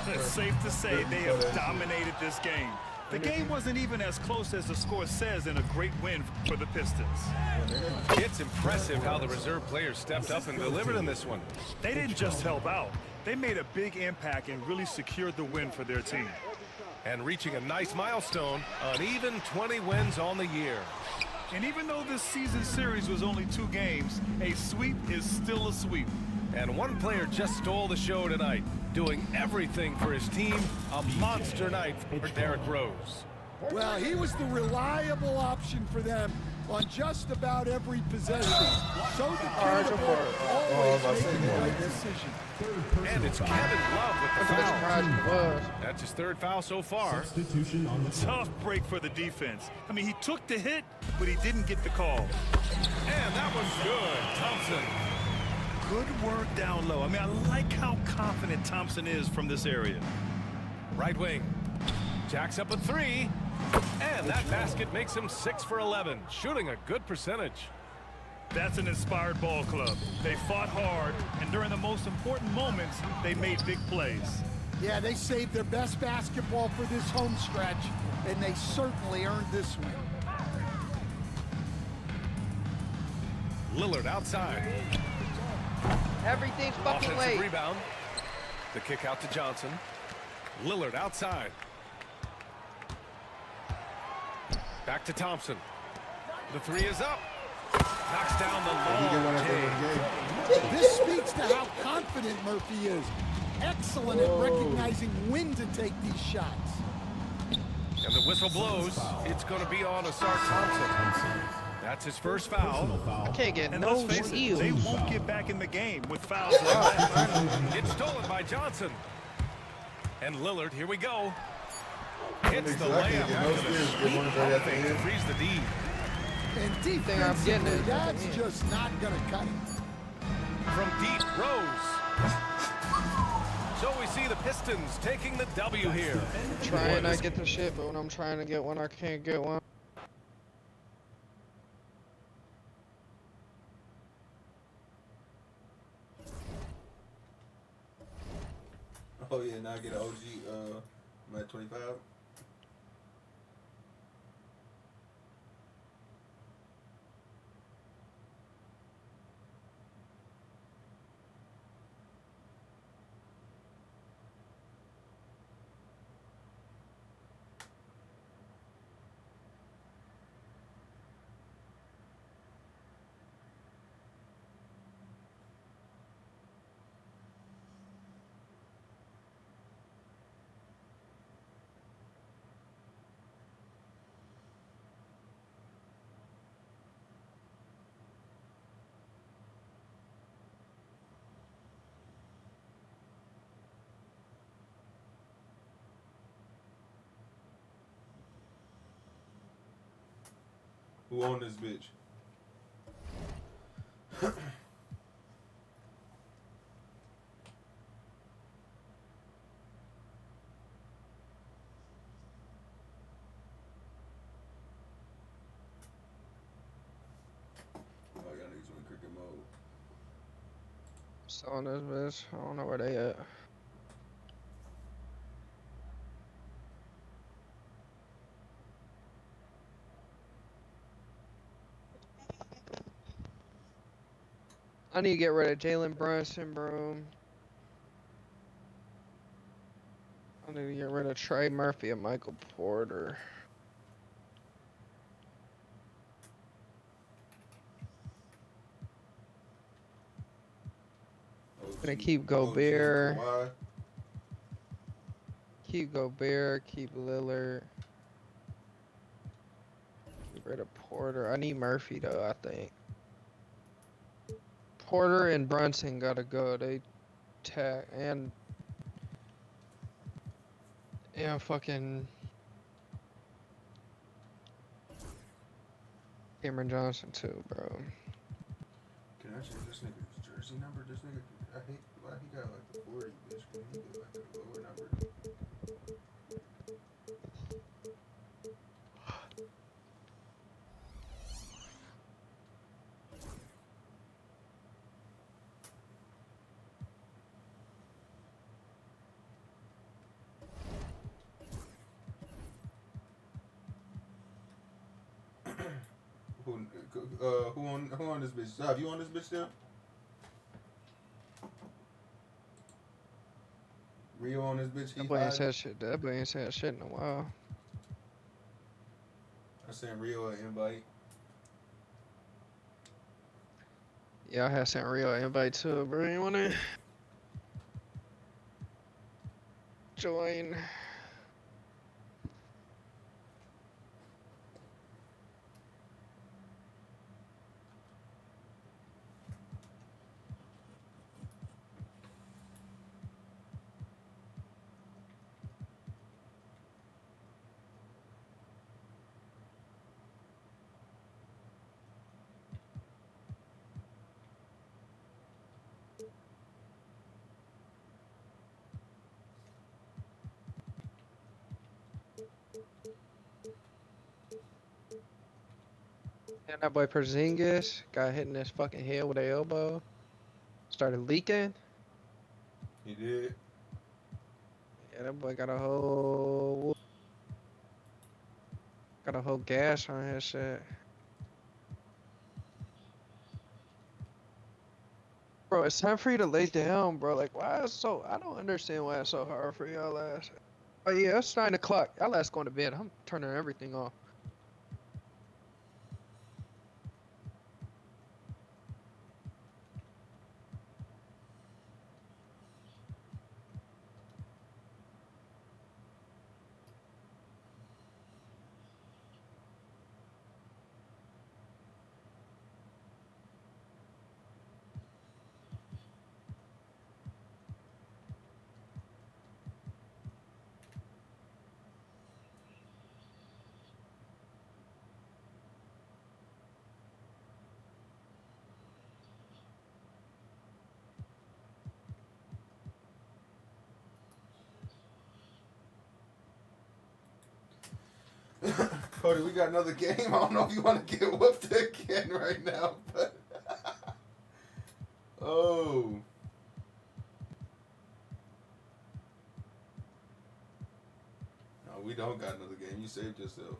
S2: It's safe to say they have dominated this game. The game wasn't even as close as the score says in a great win for the Pistons.
S1: It's impressive how the reserve players stepped up and delivered in this one.
S2: They didn't just help out. They made a big impact and really secured the win for their team.
S1: And reaching a nice milestone, an even 20 wins on the year.
S2: And even though this season series was only 2 games, a sweep is still a sweep.
S1: And one player just stole the show tonight, doing everything for his team. A monster night for Derrick Rose.
S6: Well, he was the reliable option for them on just about every possession. So dependable, always making the right decision.
S1: And it's Kevin Love with the
S4: That's
S1: foul.
S4: surprising it was.
S1: That's his 3rd foul so far.
S9: Substitution on the floor.
S2: Tough break for the defense. I mean, he took the hit, but he didn't get the call.
S1: And that was good. Thompson.
S2: Good work down low. I mean, I like how confident Thompson is from this area.
S1: Right wing. Jacks up a 3. And that basket makes him 6 for 11, shooting a good percentage.
S2: That's an inspired ball club. They fought hard, and during the most important moments, they made big plays.
S6: Yeah, they saved their best basketball for this home stretch, and they certainly earned this win.
S1: Lillard outside.
S4: Everything's fucking
S1: Offensive
S4: late.
S1: rebound. The kick out to Johnson. Lillard outside. Back to Thompson. The 3 is up. Knocks down the
S3: He get one
S1: long
S3: at the end
S1: J.
S3: of the game.
S6: This speaks to how confident Murphy is. Excellent at recognizing when to take these shots.
S1: And the whistle blows. It's going to be on Asar Thompson. That's his first foul.
S9: Personal foul.
S4: Can't get
S2: And
S4: no
S2: let's face it,
S4: steals.
S2: they won't get back in the game with fouls like that.
S1: It's stolen by Johnson. And Lillard, here we go. Hits the
S3: I can't
S1: layup
S3: get no
S1: after the
S3: steals. Get
S1: sweet
S3: one right at the
S1: fake to
S3: end.
S1: freeze the D.
S6: And
S4: I'm getting
S6: defensively,
S4: it.
S6: that's just not going to cut it.
S1: From deep, Rose. So we see the Pistons taking the W here.
S4: Trying not to get the shit, but when I'm trying to get one, I can't get one.
S3: Oh yeah, now I get an OG. I'm at 25. Who owned this bitch? Oh, y'all niggas in cricket mode.
S4: Selling this bitch. I don't know where they at. I need to get rid of Jalen Brunson, bro. I need to get rid of Trey Murphy and Michael Porter. Gonna keep Gobert.
S3: Kawhi.
S4: Keep Gobert. Keep Lillard. Get rid of Porter. I need Murphy though. I think Porter and Brunson gotta go. They and fucking Cameron Johnson too, bro.
S3: Can I change this nigga's jersey number? This nigga, I hate why he got like the 40, bitch. Can he get like a lower number? Who on this bitch? Zav, you on this bitch still? Rio on this bitch.
S4: That boy ain't said shit. That boy ain't said shit in a while.
S3: I sent Rio an invite.
S4: Yeah, I had sent Rio an invite too, bro. You wanna join? And that boy Porzingis got hit in his fucking head with an elbow. Started leaking.
S3: He did.
S4: Yeah, that boy got a whole gash on his shit. Bro, it's time for you to lay down, bro. Like, why is so? I don't understand why it's so hard for y'all ass. Oh yeah, it's 9 o'clock. Y'all ass going to bed. I'm turning everything off.
S3: Cody, we got another game. I don't know if you want to get whooped again right now, but oh. No, we don't got another game. You saved yourself.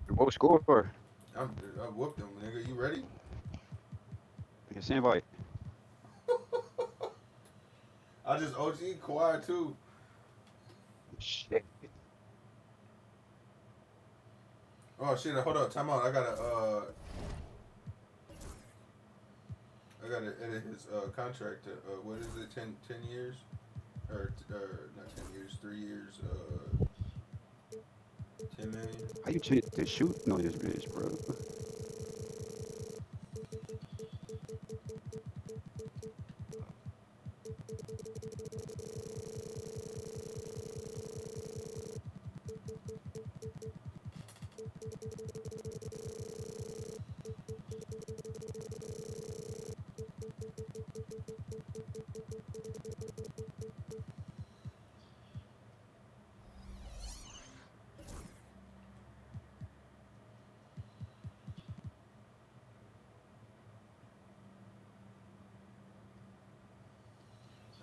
S8: What score?
S3: I whooped him, nigga. You ready?
S8: I can invite.
S3: I just OG Kawhi too.
S8: Shit.
S3: Oh shit! Hold up, time out. I gotta edit his contract. To, what is it? 10 years, or not 10 years, 3 years. 10 million.
S8: How you change the shooting on this bitch, bro?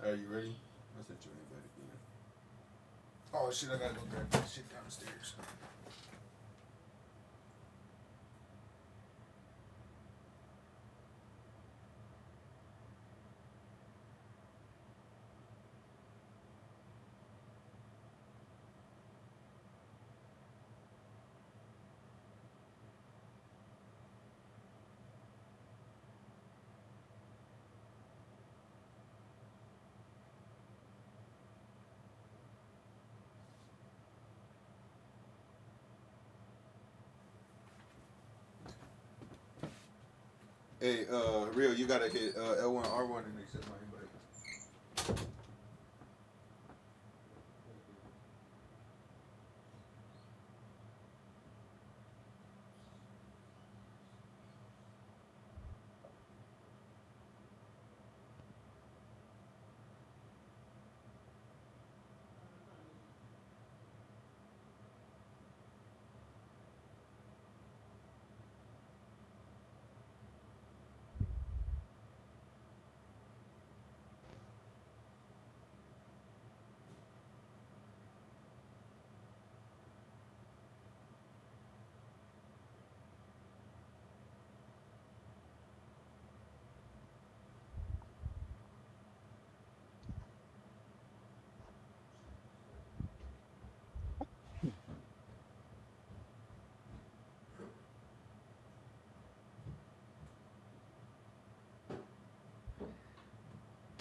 S3: Are you ready? I sent you an invite again. Oh shit, I gotta go grab that shit downstairs. Hey, Real, you gotta hit L1, R1 and accept my invite.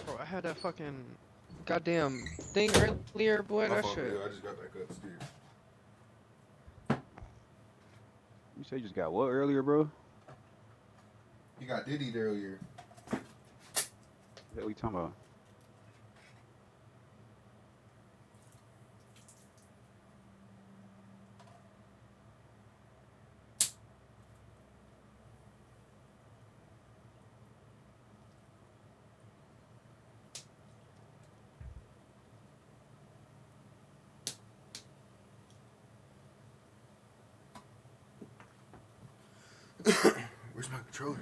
S4: Bro, I had that fucking goddamn thing earlier, boy.
S3: My
S4: That
S3: fault,
S4: shit.
S3: Real, I just got back upstairs.
S8: You say you just got what earlier, bro?
S3: You got Diddy earlier.
S8: What we talking about?
S3: Where's my controller?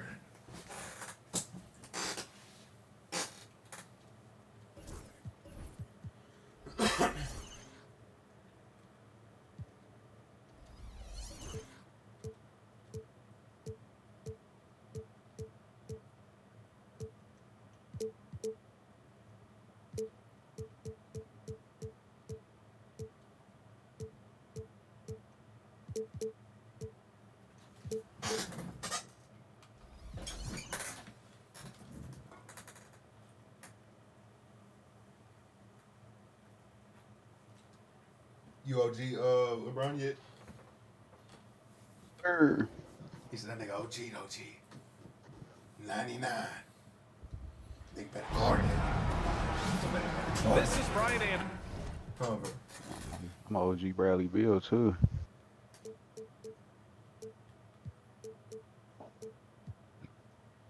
S3: You OG LeBron yet?
S8: Sure.
S3: He said that nigga OG. 99. Big better guard
S1: This is Brian Anderson.
S3: Cover.
S8: I'm OG Bradley Beal too.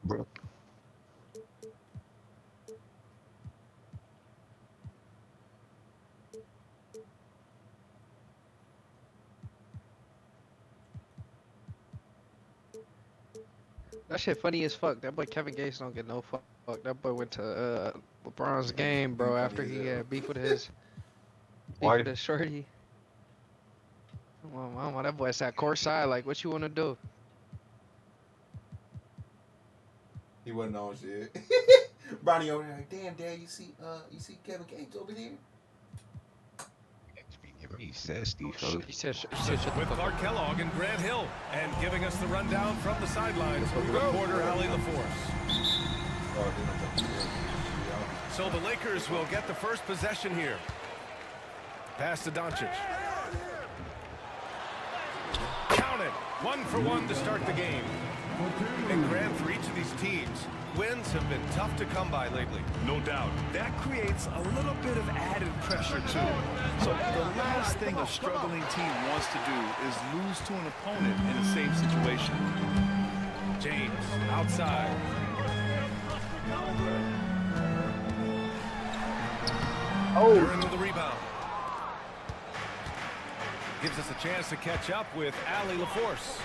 S8: Bro.
S4: That shit funny as fuck. That boy Kevin Gates don't get no fuck. That boy went to LeBron's game, bro, after he had beef with his
S8: Why?
S4: with his shorty. Well, mama, that boy sat courtside. Like, what you wanna do?
S3: He wasn't on shit. Bronny over there like, damn, Dad, you see Kevin Gates over there?
S8: He said Steve.
S4: He said, shut the
S1: With
S4: fuck
S1: Clark
S4: up.
S1: Kellogg and Grant Hill. And giving us the rundown from the sidelines, reporter Ali LaForce. So the Lakers will get the first possession here. Pass to Doncic. Count it. 1 for 1 to start the game. And Grant, for each of these teams, wins have been tough to come by lately.
S2: No doubt. That creates a little bit of added pressure, too. So the last thing a struggling team wants to do is lose to an opponent in the same situation.
S1: James outside.
S8: Oh.
S1: Duran with the rebound. Gives us a chance to catch up with Ali LaForce.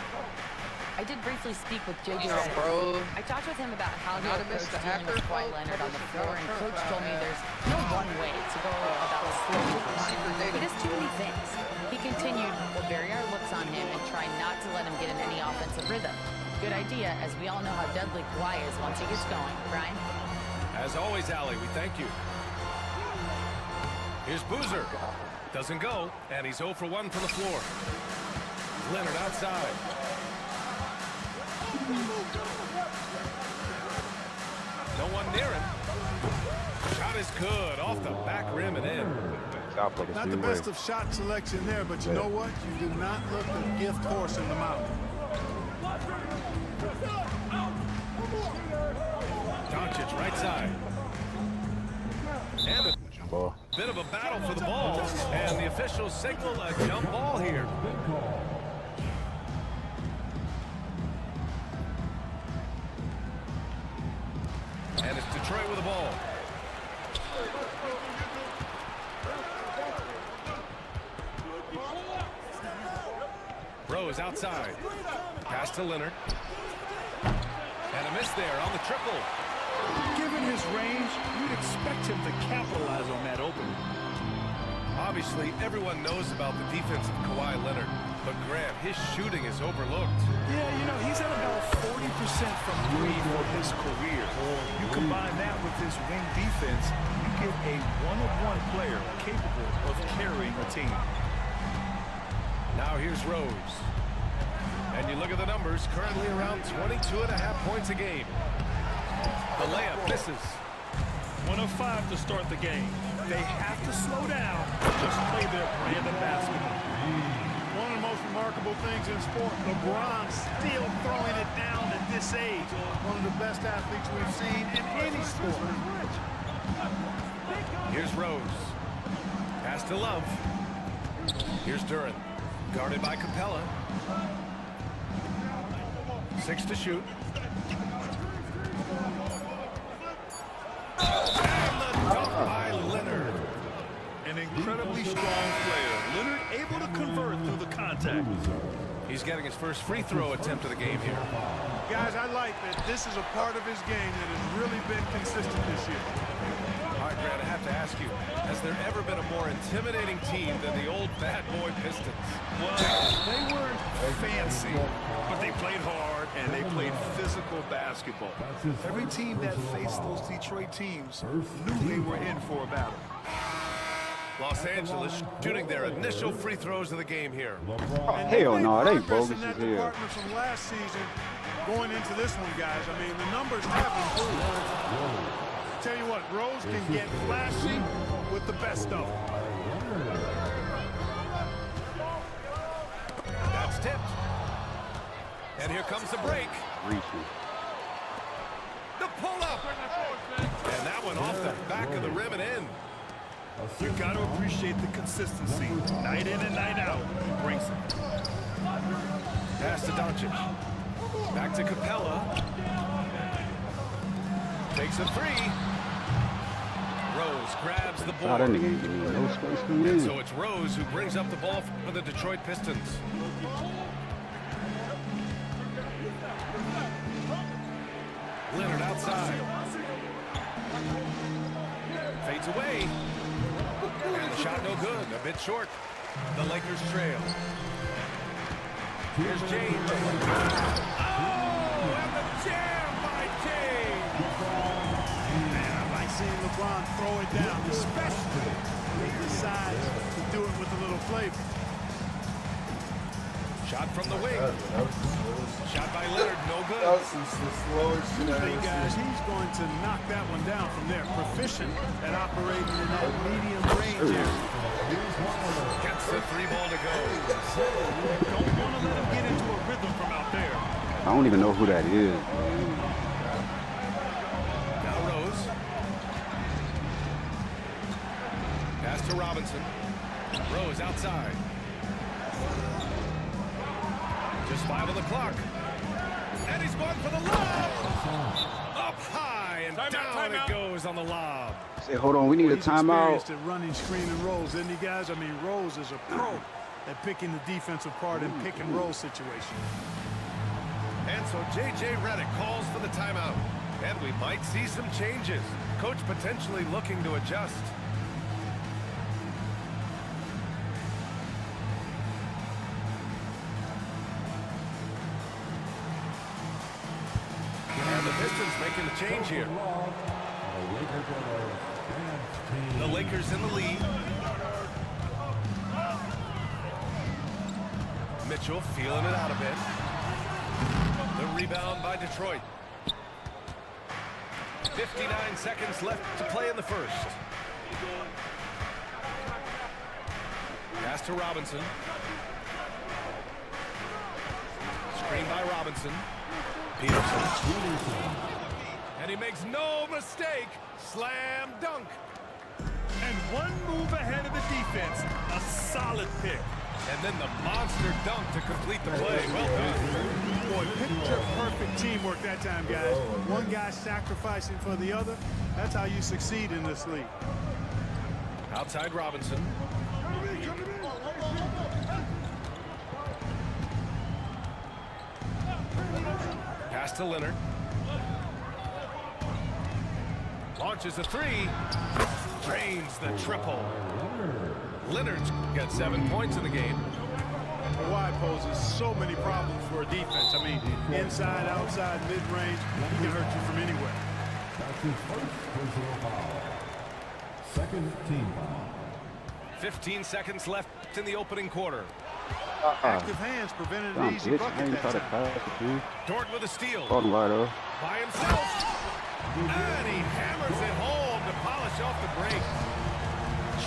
S5: I did briefly speak with JJ
S4: Damn,
S5: Redick.
S4: bro.
S5: I talked with him about how he
S4: Gotta
S5: approached
S4: miss the
S5: dealing
S4: hacker,
S5: with Kawhi
S4: bro.
S5: Leonard on the
S4: That
S5: floor,
S4: was
S5: and
S4: a
S5: Coach
S4: curve,
S5: told me
S4: man.
S5: there's no one way to go about slowing Kawhi. He does too many things. He continued, we'll vary our looks on him and try not to let him get in any offensive rhythm. Good idea, as we all know how deadly Kawhi is once he gets going. Brian?
S1: As always, Allie, we thank you. Here's Boozer. Doesn't go, and he's 0 for 1 from the floor. Leonard outside. No one near him. Shot is good, off the back rim and in.
S2: Not the best of shot selection there, but you know what? You do not look a gift horse in the mouth.
S1: Doncic right side. And a bit of a battle for the ball, and the officials signal a jump ball here. And it's Detroit with the ball. Rose outside. Pass to Leonard. And a miss there on the triple.
S2: Given his range, you'd expect him to capitalize on that opening.
S1: Obviously, everyone knows about the defense of Kawhi Leonard, but Grant, his shooting is overlooked.
S2: Yeah, you know, he's at about 40% from three for his career. You combine that with his wing defense, you get a one-of-one player capable of carrying a team.
S1: Now here's Rose. And you look at the numbers, currently around 22.5 points a game. The layup misses.
S2: 1 of 5 to start the game. They have to slow down and just play their brand of basketball. One of the most remarkable things in sport, LeBron still throwing it down at this age. One of the best athletes we've seen in any sport.
S1: Here's Rose. Pass to Love. Here's Duran. Guarded by Capella. 6 to shoot. And the dunk by Leonard.
S2: An incredibly strong player. Leonard able to convert through the contact.
S1: He's getting his first free throw attempt of the game here.
S2: Guys, I like that this is a part of his game that has really been consistent this year.
S1: All right, Grant, I have to ask you, has there ever been a more intimidating team than the old bad boy Pistons?
S2: Well, they weren't fancy, but they played hard and they played physical basketball. Every team that faced those Detroit teams knew they were in for a battle.
S1: Los Angeles shooting their initial free throws of the game here.
S8: Oh, hell no, it ain't bogus
S2: in that
S8: as hell.
S2: department from last season going into this one, guys. I mean, the numbers have improved. Tell you what, Rose can get flashy with the best of them.
S1: That's tipped. And here comes the break.
S8: Reaching.
S1: The pull-up. And that one off the back of the rim and in.
S2: You got to appreciate the consistency. Night in and night out, he brings it.
S1: Pass to Doncic. Back to Capella. Takes a three. Rose grabs the
S8: Oh, that
S1: board.
S8: nigga ain't giving me no space to
S1: And
S8: move.
S1: so it's Rose who brings up the ball for the Detroit Pistons. Leonard outside. Fades away. And the shot no good. A bit short. The Lakers trail. Here's James. Oh, and the jam by James.
S2: Man, I like seeing LeBron throw it down, especially when he decides to do it with a little flavor.
S1: Shot from the wing. Shot by Leonard, no good.
S3: That was the slowest shit I've
S2: Hey
S3: ever
S2: guys,
S3: seen.
S2: he's going to knock that one down from there. Proficient at operating in that medium range area.
S1: Gets the three ball to go.
S2: Don't want to let him get into a rhythm from out there.
S8: I don't even know who that is.
S1: Now Rose. Pass to Robinson. Rose outside. Just 5 on the clock. And he's going for the lob. Up high and down it goes on the lob.
S8: Say, hold on, we need a
S2: He's
S8: timeout.
S2: experienced at running screen and rolls, isn't he, guys? I mean, Rose is a pro at picking the defensive part in pick and roll situation.
S1: And so J.J. Redick calls for the timeout. And we might see some changes. Coach potentially looking to adjust. And the Pistons making the change here. The Lakers in the lead. Mitchell feeling it out a bit. The rebound by Detroit. 59 seconds left to play in the first. Pass to Robinson. Screen by Robinson. Peterson. And he makes no mistake. Slam dunk.
S2: And one move ahead of the defense. A solid pick.
S1: And then the monster dunk to complete the play. Well done.
S2: Boy, picture-perfect teamwork that time, guys. One guy sacrificing for the other. That's how you succeed in this league.
S1: Outside Robinson. Pass to Leonard. Launches a three. Drains the triple. Leonard's got 7 points in the game.
S2: Kawhi poses so many problems for a defense. I mean, inside, outside, mid-range, he can hurt you from anywhere.
S9: That's his first personal foul. Second team foul.
S1: 15 seconds left in the opening quarter.
S2: Active hands prevented an easy bucket that time.
S1: Dort with a steal. By himself. And he hammers it home to polish off the break.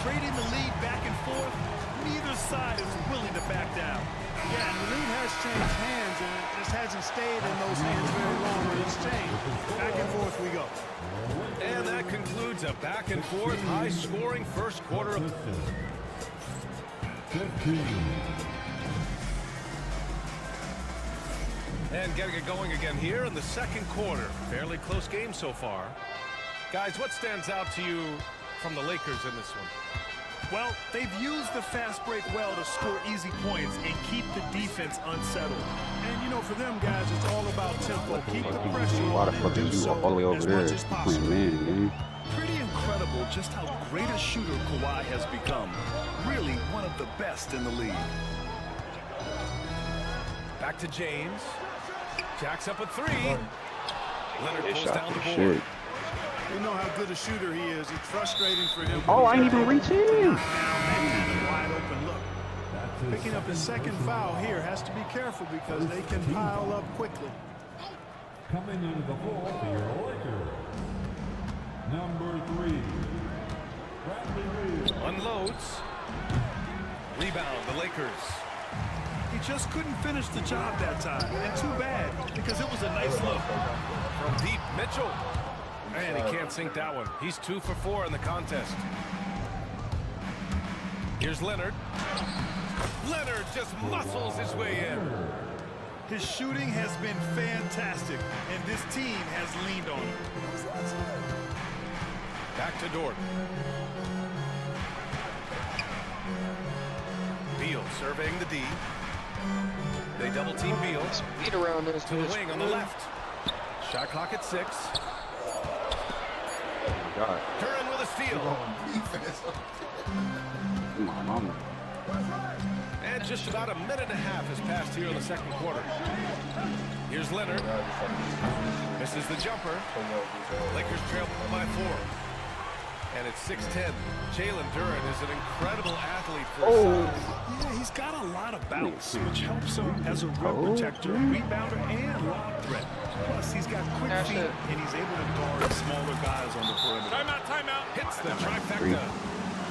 S2: Trading the lead back and forth, neither side is willing to back down. Yeah, and the lead has changed hands, and it just hasn't stayed in those hands very long, but it's changed. Back and forth we go.
S1: And that concludes a back and forth, high-scoring first quarter of
S9: 15.
S1: And getting it going again here in the second quarter. Fairly close game so far. Guys, what stands out to you from the Lakers in this one?
S2: Well, they've used the fast break well to score easy points and keep the defense unsettled. And, you know, for them guys, it's all about tempo. Keep the pressure on and do so as much as possible. Pretty incredible just how great a shooter Kawhi has become. Really one of the best in the league.
S1: Back to James. Jacks up a three. Leonard pulls down the board.
S2: You know how good a shooter he is. It's frustrating for him.
S8: Oh, I ain't even reaching.
S2: Wide open look. Picking up his second foul here. Has to be careful because they can pile up quickly.
S9: Coming into the ball for your Lakers. Number 3. Bradley Beal.
S1: Unloads. Rebound, the Lakers.
S2: He just couldn't finish the job that time. And too bad, because it was a nice look.
S1: From deep, Mitchell. And he can't sink that one. He's 2 for 4 in the contest. Here's Leonard. Leonard just muscles his way in.
S2: His shooting has been fantastic, and this team has leaned on him.
S1: Back to Dort. Beal surveying the D. They double team Beal.
S4: Speed around this.
S1: To the wing on the left. Shot clock at 6. Curran with a steal. And just about a minute and a half has passed here in the second quarter. Here's Leonard. Misses the jumper. Lakers trail by 4. And it's 6-10. Jalen Duren is an incredible athlete for his size.
S2: Yeah, he's got a lot of bounce, which helps him as a rim protector, rebounder, and lob threat. Plus, he's got quick feet, and he's able to guard smaller guys on the perimeter.
S1: Timeout. Hits the trifecta.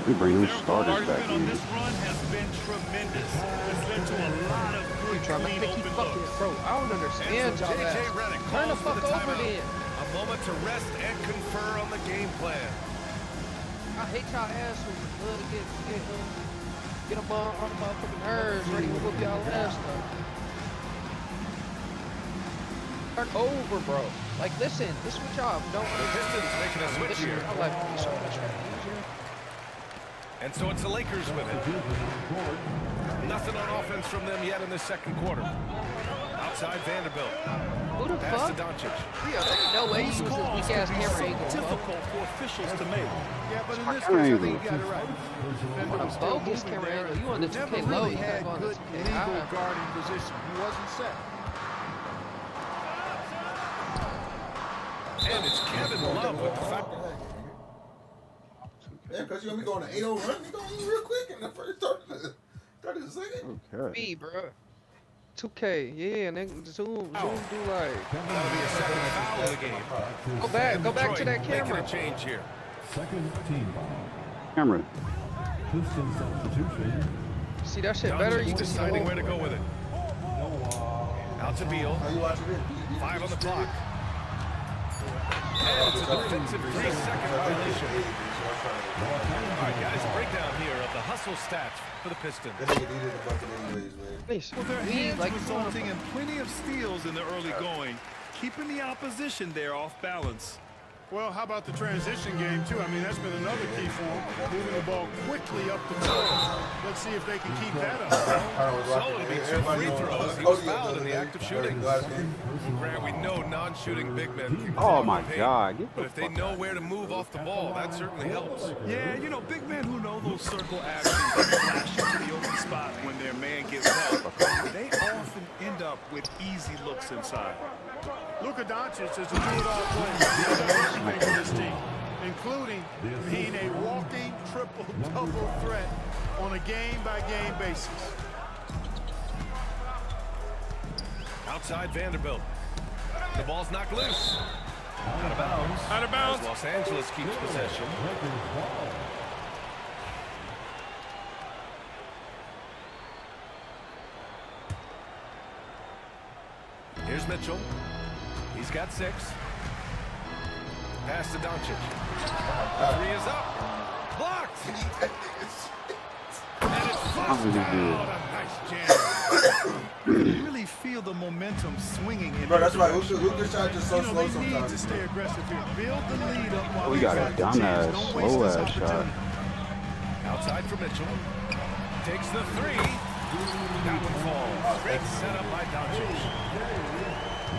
S8: We bring those
S2: Their
S8: starters back
S2: on
S8: in.
S2: this run has been tremendous. It's led to a lot of good, clean, open looks.
S4: Bro, I don't understand y'all
S1: J.J.
S4: that.
S1: Redick
S4: Turn the
S1: calls for
S4: fuck
S1: the
S4: over
S1: timeout.
S4: then.
S1: A moment to rest and confer on the game plan.
S4: I hate y'all assholes. Love to get them on the motherfucking nerves, ready to whoop y'all ass though. Turn over, bro. Like, listen, this is what y'all don't
S1: The Pistons making a switch
S4: Listen,
S1: here.
S4: I like so much easier.
S1: And so it's the Lakers with it. Nothing on offense from them yet in this second quarter. Outside Vanderbilt.
S4: Who the
S1: Pass to
S4: fuck?
S1: Doncic.
S4: Yeah, there's no way he uses weak ass camera angle, bro.
S2: Difficult for officials to make.
S6: Yeah, but in this
S8: camera
S6: case, I
S8: angle.
S6: think you got it right. Defender
S4: On a
S6: was still
S4: bogus
S6: moving
S4: camera
S6: there
S4: angle, you on the
S6: and
S4: 2K
S6: never
S4: low,
S6: really
S4: you
S6: had
S4: gotta go on the
S6: good
S4: 2K
S6: legal
S4: high.
S6: guarding position. He wasn't set.
S1: And it's Kevin Love with the foul.
S3: Yeah, because you gonna be going an 8-0 run, you gonna be real quick in the first 30 seconds.
S8: Okay.
S4: Me, bro. 2K, yeah, and then zoom do like.
S1: That'll be a second foul of the game.
S4: Go back to that
S1: Making
S4: camera.
S1: a change here.
S9: Second team foul.
S8: Camera.
S9: Piston substitution.
S4: See that shit better? You
S1: Doncic
S4: can see the
S1: deciding
S4: whole.
S1: where to go with it. Out to Beal.
S3: How you watching it?
S1: 5 on the clock. And it's a defensive 3-second violation. All right, guys, a breakdown here of the hustle stats for the Pistons.
S3: That nigga needed a bucket anyways, man.
S4: Please.
S2: Well, their
S4: We
S2: hands
S4: like
S2: resulting in plenty of steals in the early going, keeping the opposition there off balance.
S6: Well, how about the transition game, too? I mean, that's been another key for him, moving the ball quickly up the floor. Let's see if they can keep that up.
S1: So it'll be 2 free throws. He was fouled in the act of shooting. Grant, we know non-shooting big men can
S8: Oh
S1: clog
S8: my
S1: the paint,
S8: God. Get
S1: but
S8: the
S1: if they
S8: fuck
S1: know where to move off the ball, that certainly helps.
S2: Yeah, you know, big men who know those circle actions that flash into the open spot when their man gets help, they often end up with easy looks inside.
S6: Luka Doncic is a do-it-all player for this team, including being a walking triple-double threat on a game-by-game basis.
S1: Outside Vanderbilt. The ball's knocked loose. Out of bounds.
S6: Out of bounds.
S1: As Los Angeles keeps possession. Here's Mitchell. He's got 6. Pass to Doncic. The 3 is up. Blocked. And it's flushed out. A nice jam.
S2: You really feel the momentum swinging in
S3: Bro,
S2: their
S3: that's why
S2: direction.
S3: Luka shot just so
S2: You know,
S3: slow
S2: they need
S3: sometimes.
S2: to stay aggressive here. Build the lead up while
S8: We
S2: they
S8: got a
S2: got the chance.
S8: dumbass,
S2: Don't waste
S8: slow
S2: this
S8: ass shot.
S2: opportunity.
S1: Outside for Mitchell. Takes the 3. That one falls. Great setup by Doncic.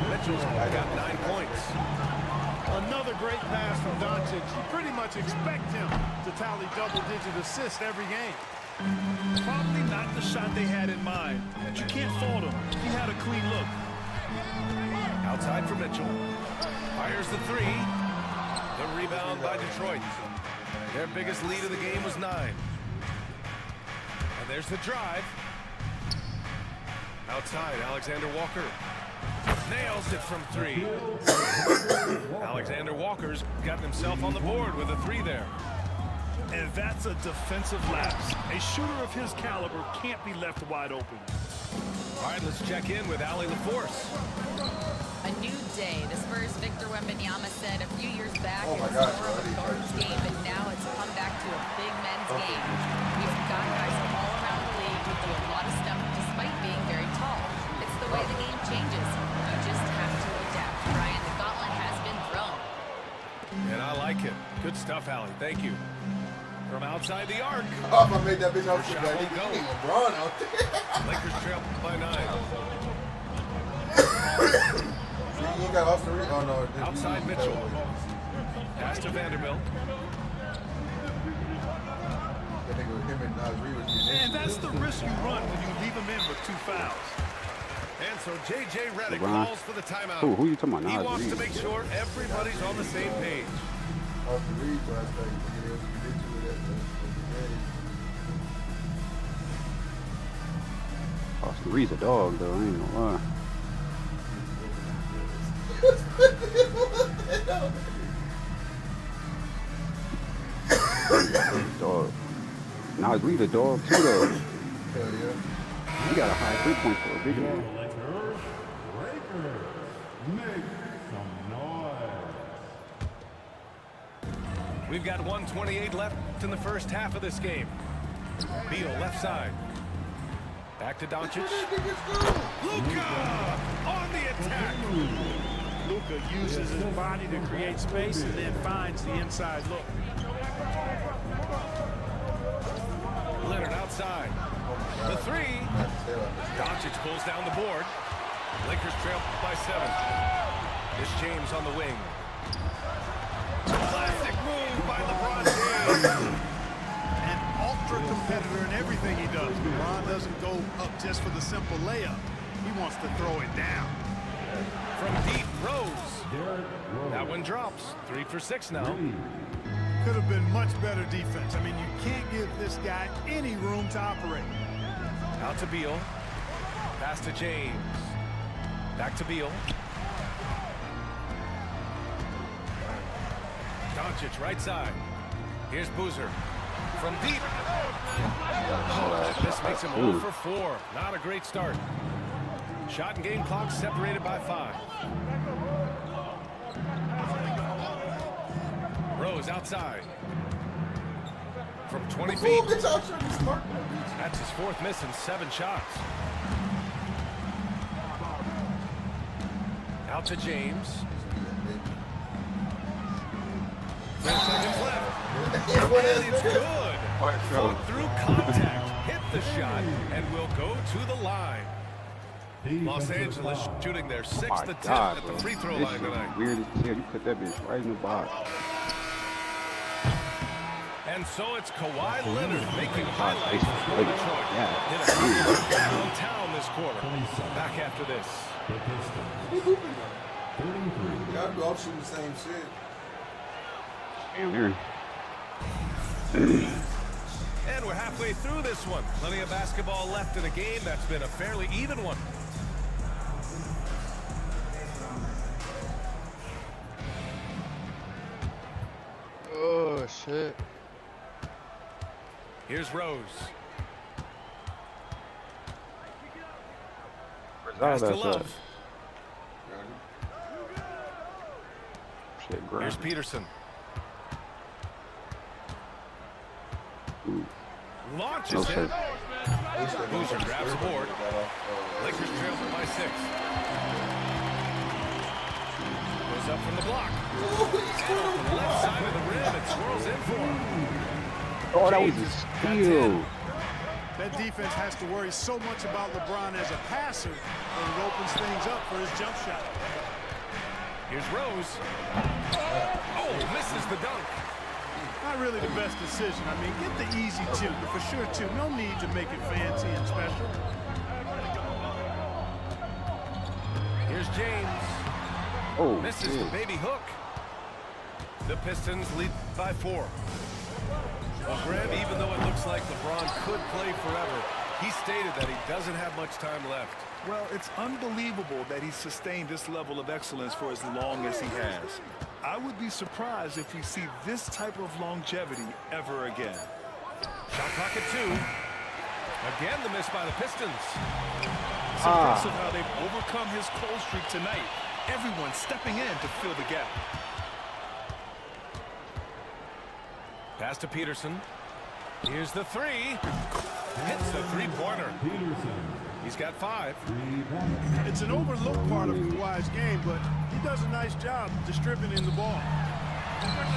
S1: Mitchell's got 9 points.
S6: Another great pass from Doncic. You pretty much expect him to tally double-digit assists every game.
S2: Probably not the shot they had in mind, but you can't fault him. He had a clean look.
S1: Outside for Mitchell. Fires the 3. The rebound by Detroit. Their biggest lead of the game was 9. And there's the drive. Outside, Alexander Walker. Nails it from 3. Alexander Walker's gotten himself on the board with a 3 there.
S2: And that's a defensive lapse. A shooter of his caliber can't be left wide open.
S1: All right, let's check in with Allie LaForce.
S5: A new day. The Spurs' Victor Wembanyama said a few years back
S3: Oh
S5: it
S3: my
S5: was
S3: gosh,
S5: more of a
S3: buddy.
S5: guards game, but now it's come back to a big men's game. We've got guys all around the league who do a lot of stuff despite being very tall. It's the way the game changes. You just have to adapt. Brian, the gauntlet has been thrown.
S1: And I like it. Good stuff, Allie. Thank you. From outside the arc.
S3: Oh, I made that bitch off the
S1: Shot
S3: back.
S1: won't
S3: He
S1: go.
S3: ain't LeBron out there.
S1: Lakers trail by 9.
S3: You got Austin Reeves? Oh, no.
S1: Outside Mitchell. Pass to Vanderbilt.
S3: That nigga with him and Nas Reeves was
S2: And that's the risk you run when you leave him in with 2 fouls.
S1: And so J.J. Redick
S8: LeBron.
S1: calls for the timeout.
S8: Who you talking about?
S1: He
S8: Nas
S1: wants to
S8: Reeves.
S1: make sure everybody's on the same page.
S3: Austin Reeves last night. It was ridiculous.
S8: Austin Reeves a dog, though. I ain't gonna lie. Dog. Nas Reeves a dog, too, though.
S3: Hell yeah.
S8: He got a high 3-point for a big man.
S9: Lakers, make some noise.
S1: We've got 1:28 left in the first half of this game. Beal left side. Back to Doncic. Luka on the attack.
S6: Luka uses his body to create space and then finds the inside look.
S1: Leonard outside. The 3. Doncic pulls down the board. Lakers trail by 7. This James on the wing. Classic move by LeBron James.
S2: An ultra competitor in everything he does. LeBron doesn't go up just for the simple layup. He wants to throw it down.
S1: From deep, Rose. That one drops. 3 for 6 now.
S2: Could have been much better defense. I mean, you can't give this guy any room to operate.
S1: Out to Beal. Pass to James. Back to Beal. Doncic right side. Here's Boozer. From deep. Oh, this makes him 0 for 4. Not a great start. Shot and game clock separated by 5. Rose outside. From 20 feet. That's his 4th miss in 7 shots. Out to James. 10 seconds left. And it's good. Fought through contact. Hit the shot and will go to the line. Los Angeles shooting their 6th attempt at the free throw line tonight.
S8: Weird as hell. You put that bitch right in the box.
S1: And so it's Kawhi Leonard making highlights for
S8: Like,
S1: Detroit.
S8: yeah.
S1: Hit a downtown this quarter. Back after this.
S9: The Pistons. 33.
S3: Y'all all shooting the same shit.
S8: Damn, here.
S1: And we're halfway through this one. Plenty of basketball left in a game that's been a fairly even one.
S4: Oh, shit.
S1: Here's Rose.
S8: Pass
S1: Pass to Love.
S8: Shit,
S1: Here's
S8: grind.
S1: Peterson. Launches
S8: No
S1: it.
S8: shit.
S1: Boozer grabs a board. Lakers trail by 6. Goes up from the block. And off the left side of the rim, it swirls in for him.
S8: Oh, that was
S1: James
S8: a
S1: got
S8: steal.
S1: 10.
S2: That defense has to worry so much about LeBron as a passer that it opens things up for his jump shot.
S1: Here's Rose. Oh, misses the dunk.
S2: Not really the best decision. I mean, get the easy 2, but for sure 2. No need to make it fancy and special.
S1: Here's James.
S8: Oh,
S1: Misses the
S8: shit.
S1: baby hook. The Pistons lead by 4. Well, Graham, even though it looks like LeBron could play forever, he stated that he doesn't have much time left.
S2: Well, it's unbelievable that he's sustained this level of excellence for as long as he has. I would be surprised if we see this type of longevity ever again.
S1: Shot clock at 2. Again, the miss by the Pistons.
S2: It's impressive how they've overcome his cold streak tonight. Everyone stepping in to fill the gap.
S1: Pass to Peterson. Here's the 3. Hits the 3-pointer.
S9: Peterson.
S1: He's got 5.
S9: 3 points.
S2: It's an overlooked part of Kawhi's game, but he does a nice job distributing the ball.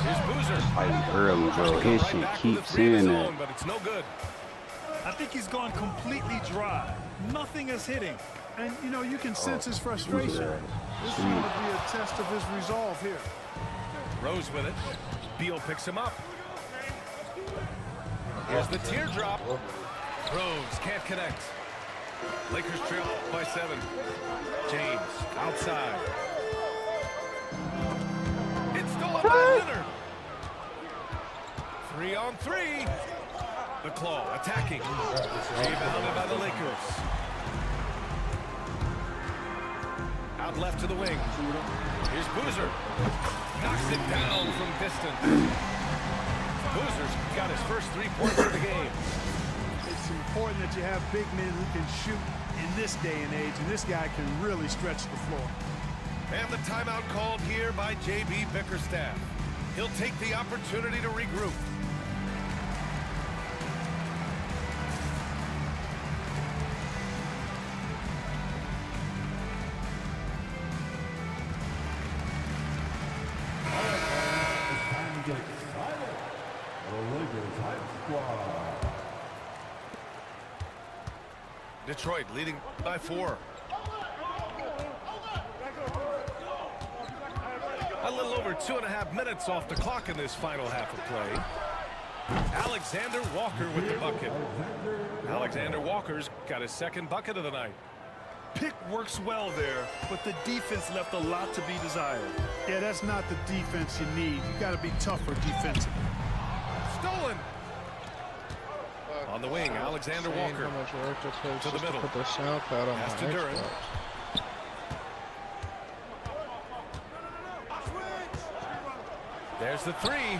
S1: Here's Boozer.
S8: Fighting early, bro. His
S1: Right
S8: shit
S1: back with the
S8: keeps
S1: 3 of his
S8: saying
S1: own,
S8: that.
S1: but it's no good.
S2: I think he's gone completely dry. Nothing is hitting. And, you know, you can sense his frustration. This is going to be a test of his resolve here.
S1: Rose with it. Beal picks him up. Here's the teardrop. Rose can't connect. Lakers trail by 7. James outside. It's stolen by Leonard. 3 on 3. The Claw attacking. Rebounded by the Lakers. Out left to the wing. Here's Boozer. Knocks it down from distance. Boozer's got his first 3 points of the game.
S2: It's important that you have big men who can shoot in this day and age, and this guy can really stretch the floor.
S1: And the timeout called here by J.B. Bickerstaff. He'll take the opportunity to regroup.
S9: It's time to get excited. The Lakers Hype Squad.
S1: Detroit leading by 4. little over 2.5 minutes off the clock in this final half of play. Alexander Walker with the bucket. Alexander Walker's got his second bucket of the night.
S2: Pick works well there, but the defense left a lot to be desired.
S6: Yeah, that's not the defense you need. You got to be tougher defensively.
S1: Stolen. On the wing, Alexander Walker.
S4: How much work it takes
S1: To the
S4: just
S1: middle.
S4: to put the SoundCloud on
S1: Pass
S4: my
S1: to Duran.
S4: Xbox.
S1: There's the three.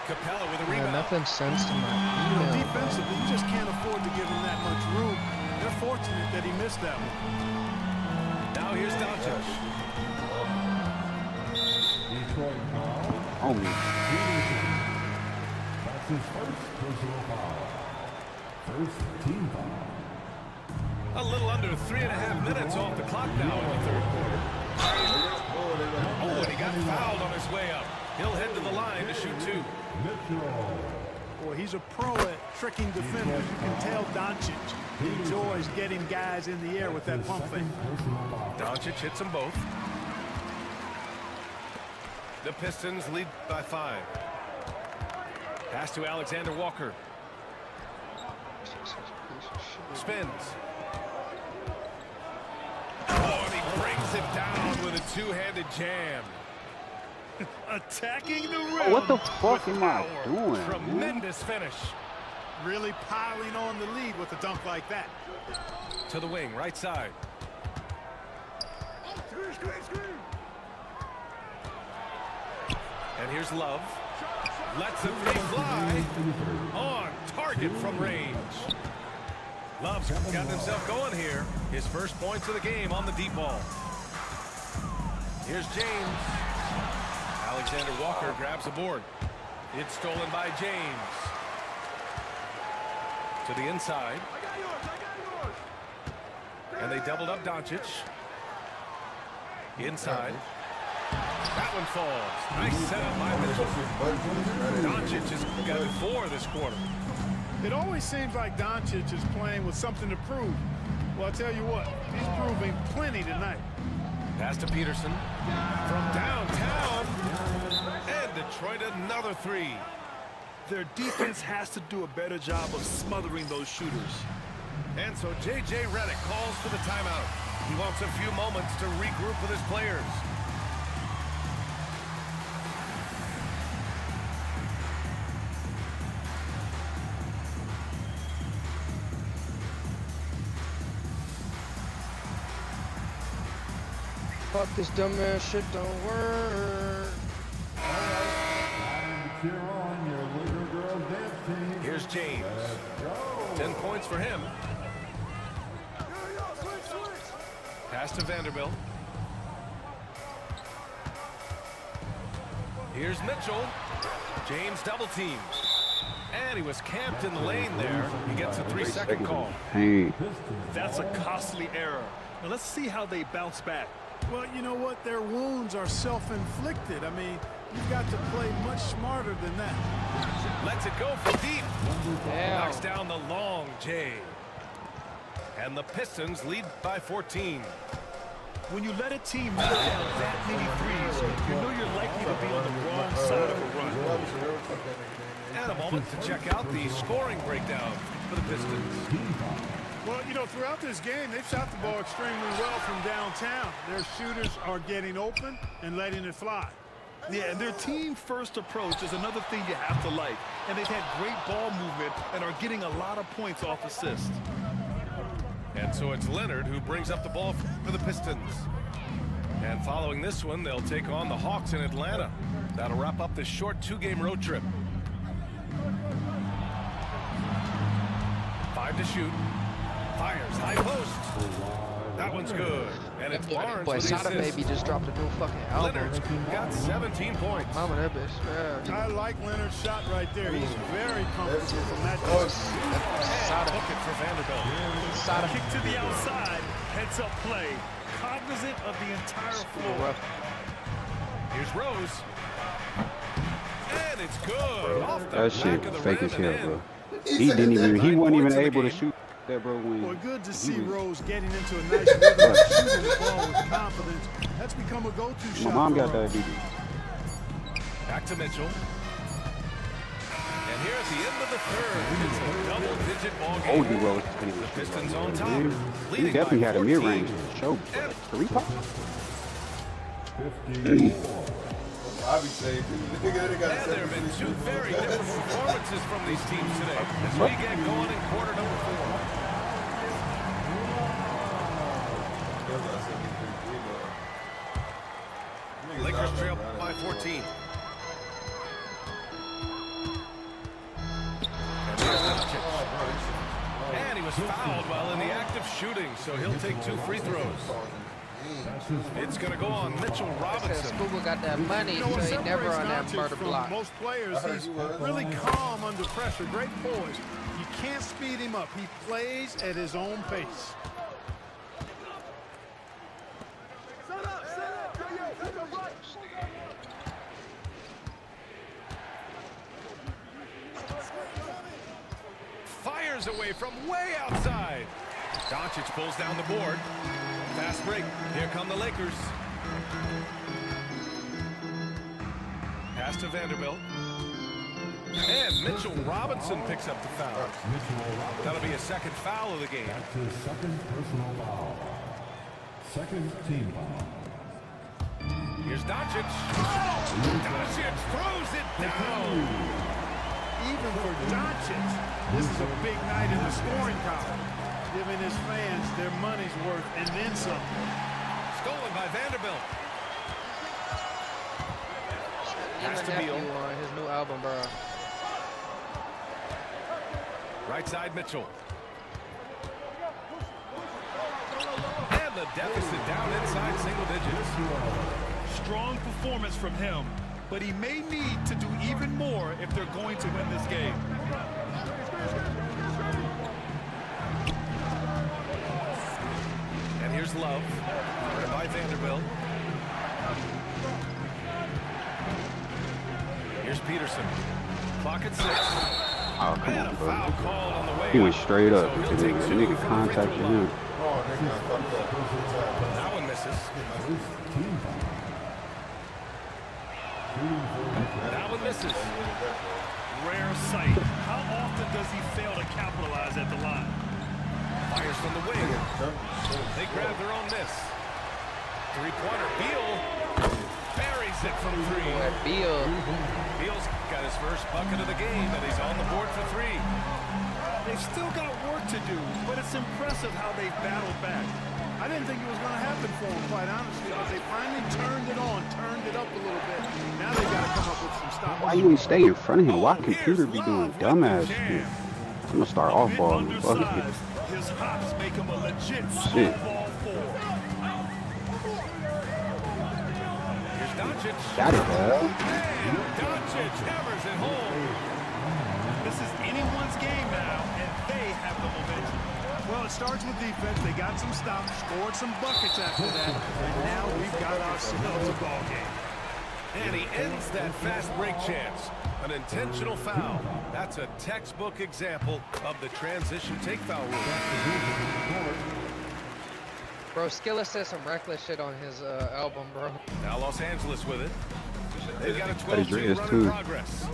S1: Capella with a
S4: Yeah,
S1: rebound.
S4: nothing sends to my
S6: You know,
S4: email.
S6: defensively, you just can't afford to give him that much room. They're fortunate that he missed that one.
S1: Now here's Doncic.
S9: Detroit foul.
S8: Oh, man.
S9: Peterson. That's his first personal foul. First team foul.
S1: A little under 3.5 minutes off the clock now in the third quarter. Oh, and he got fouled on his way up. He'll head to the line to shoot two.
S9: Mitchell.
S6: Boy, he's a pro at tricking defenders. You can tell Doncic enjoys getting guys in the air with that pump fake.
S9: Personal foul.
S1: Doncic hits them both. The Pistons lead by 5. Pass to Alexander Walker. Spins. Oh, and he brings it down with a two-handed jam.
S6: Attacking the rim.
S8: What the fuck
S6: with
S8: am I
S6: power.
S8: doing? man?
S1: Tremendous finish.
S6: Really piling on the lead with a dunk like that.
S1: To the wing, right side. And here's Love. Lets the three fly. On target from range. Love's gotten himself going here. His first points of the game on the deep ball. Here's James. Alexander Walker grabs the board. It's stolen by James. To the inside. And they doubled up Doncic. Inside. That one falls. Nice setup by Mitchell. Doncic has got 4 this quarter.
S6: It always seems like Doncic is playing with something to prove. Well, I'll tell you what, he's proving plenty tonight.
S1: Pass to Peterson. From downtown. And Detroit another 3.
S2: Their defense has to do a better job of smothering those shooters.
S1: And so J.J. Redick calls for the timeout. He wants a few moments to regroup with his players.
S4: Fuck this dumbass shit don't work.
S9: Time to cheer on your Laker girl dance team.
S1: Here's James. 10 points for him. Pass to Vanderbilt. Here's Mitchell. James double teams. And he was camped in the lane there. He gets a 3-second call.
S8: Hey,
S2: That's a costly error. Now let's see how they bounce back.
S6: Well, you know what? Their wounds are self-inflicted. I mean, you've got to play much smarter than that.
S1: Lets it go for deep.
S4: Damn.
S1: Knocks down the long J. And the Pistons lead by 14.
S2: When you let a team knock down that many threes, you know you're likely to be on the wrong side of a run.
S1: And a moment to check out the scoring breakdown for the Pistons.
S6: Well, you know, throughout this game, they've shot the ball extremely well from downtown. Their shooters are getting open and letting it fly.
S2: Yeah, and their team-first approach is another thing you have to like. And they've had great ball movement and are getting a lot of points off assists.
S1: And so it's Leonard who brings up the ball for the Pistons. And following this one, they'll take on the Hawks in Atlanta. That'll wrap up this short 2-game road trip. 5 to shoot. Fires high post. That one's good. And it's Barnes
S4: Boy,
S1: with the
S4: Sada
S1: assist.
S4: Baby just dropped a new fucking album.
S1: Leonard's got 17 points.
S4: Mama, that bitch. Yeah.
S6: I like Leonard's shot right there. He's very comfortable from that
S1: And
S6: distance.
S1: book it for Vanderbilt.
S4: Sada.
S2: Kick to the outside, heads-up play, cognizant of the entire floor.
S1: Here's Rose. And it's good. Off the
S8: that shit
S1: back of the
S8: fake
S1: rim
S8: as
S1: and
S8: hell,
S1: in.
S8: bro. He wasn't even able to shoot that, bro. When
S6: Well, good to
S8: he
S6: see
S8: was-
S6: Rose getting into a nice rhythm, shooting the ball with confidence. That's become a go-to
S8: My
S6: shot.
S8: mom
S6: for
S8: got
S6: Rose.
S8: diabetes.
S1: Back to Mitchell. And here at the end of the third, it's a double-digit ball game.
S8: Oh, D-Rose.
S1: The Pistons on top,
S8: He
S1: leading
S8: definitely
S1: by
S8: had a
S1: 14.
S8: mid-range show.
S1: And
S8: 3 pop?
S9: 54.
S3: Bobby saved him. Nigga, they got
S1: And there have been two very different performances from these teams today as we get going in quarter number 4. Lakers trail by 14. And there's Doncic. And he was fouled while in the act of shooting, so he'll take 2 free throws. It's going to go on Mitchell
S4: Said
S1: Robinson.
S4: Scuba got that money,
S6: You know what
S4: so he never
S6: separates
S4: on that
S6: Doncic
S4: murder
S6: from
S4: block.
S6: most players, he's really calm under pressure. Great poise. You can't speed him up. He plays at his own pace.
S1: Fires away from way outside. Doncic pulls down the board. Fast break. Here come the Lakers. Pass to Vanderbilt. And Mitchell Robinson picks up the foul. That'll be a second foul of the game.
S9: That's his second personal foul. Second team foul.
S1: Here's Doncic. Doncic throws it down.
S6: Even for Doncic, this is a big night in the scoring column, giving his fans their money's worth and then some.
S1: Stolen by Vanderbilt. Pass to
S4: Nephew
S1: Beal.
S4: on his new album, bro.
S1: Right side Mitchell. And the deficit down inside single digits.
S2: Strong performance from him, but he may need to do even more if they're going to win this game.
S1: And here's Love. Guarded by Vanderbilt. Here's Peterson. Clock at 6.
S8: Oh, come
S1: And
S8: on,
S1: a foul
S8: bro.
S1: called on the way
S8: He went
S1: out.
S8: straight up.
S1: So he'll
S8: And
S1: take
S8: the
S1: 2
S8: nigga
S1: from the free
S8: contacted
S1: throw
S8: him.
S1: line. That one misses.
S9: Team foul. Shooting for the
S1: That one misses.
S2: Rare sight. How often does he fail to capitalize at the line?
S1: Fires from the wing. They grab their own miss. Three-pointer. Beal buries it from 3.
S4: Boy, Beal.
S1: Beal's got his first bucket of the game, and he's on the board for 3.
S2: They've still got work to do, but it's impressive how they've battled back. I didn't think it was going to happen for them, quite honestly, but they finally turned it on, turned it up a little bit. Now they got to come up with some stops.
S8: Why you ain't stay in front of him? Why computer be doing dumbass shit? I'm gonna start off ball. Fuck it.
S2: Undersized. His hops make him a legit
S8: Shit.
S2: small ball forward.
S1: Here's Doncic.
S8: Got it, bro.
S1: And Doncic hammers it home.
S2: This is anyone's game now, and they have the momentum. Well, it starts with defense. They got some stops, scored some buckets after that, and now we've got ourselves a ball game.
S1: And he ends that fast break chance. An intentional foul. That's a textbook example of the transition take foul rule.
S4: Bro, Skilla said some reckless shit on his album, bro.
S1: Now Los Angeles with it. They've got a
S8: Dre's
S1: 12-2 run in
S8: too.
S1: progress.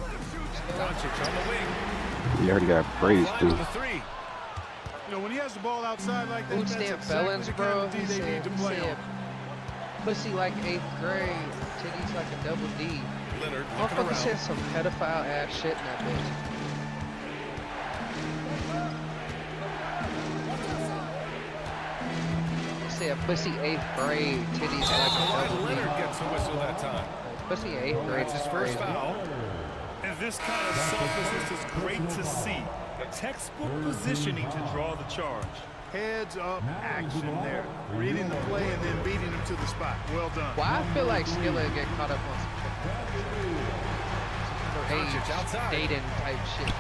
S1: Doncic on the wing.
S8: He already got praised
S1: Fly
S8: too.
S1: with the 3.
S6: You know, when he has the ball outside like that,
S4: Food
S6: that's
S4: stamp
S6: exactly
S4: felons,
S6: the kind
S4: bro.
S6: of D
S4: He
S6: they need
S4: said,
S6: to play on.
S4: pussy like 8th grade, titties like a double D.
S1: Leonard looking
S4: Motherfucker
S1: around.
S4: said some pedophile ass shit in that bitch. He said pussy 8th grade, titties like a
S1: Kawhi
S4: double D.
S1: Leonard gets a whistle that time.
S4: Pussy 8th grade
S1: That's his
S4: is
S1: first
S4: crazy.
S1: foul.
S2: And this kind of selflessness is great to see. Textbook positioning to draw the charge.
S6: Heads up action there. Reading the play and then beating him to the spot. Well done.
S4: Why I feel like Skilla get caught up on some
S1: Doncic
S4: age,
S1: outside.
S4: dating type shit.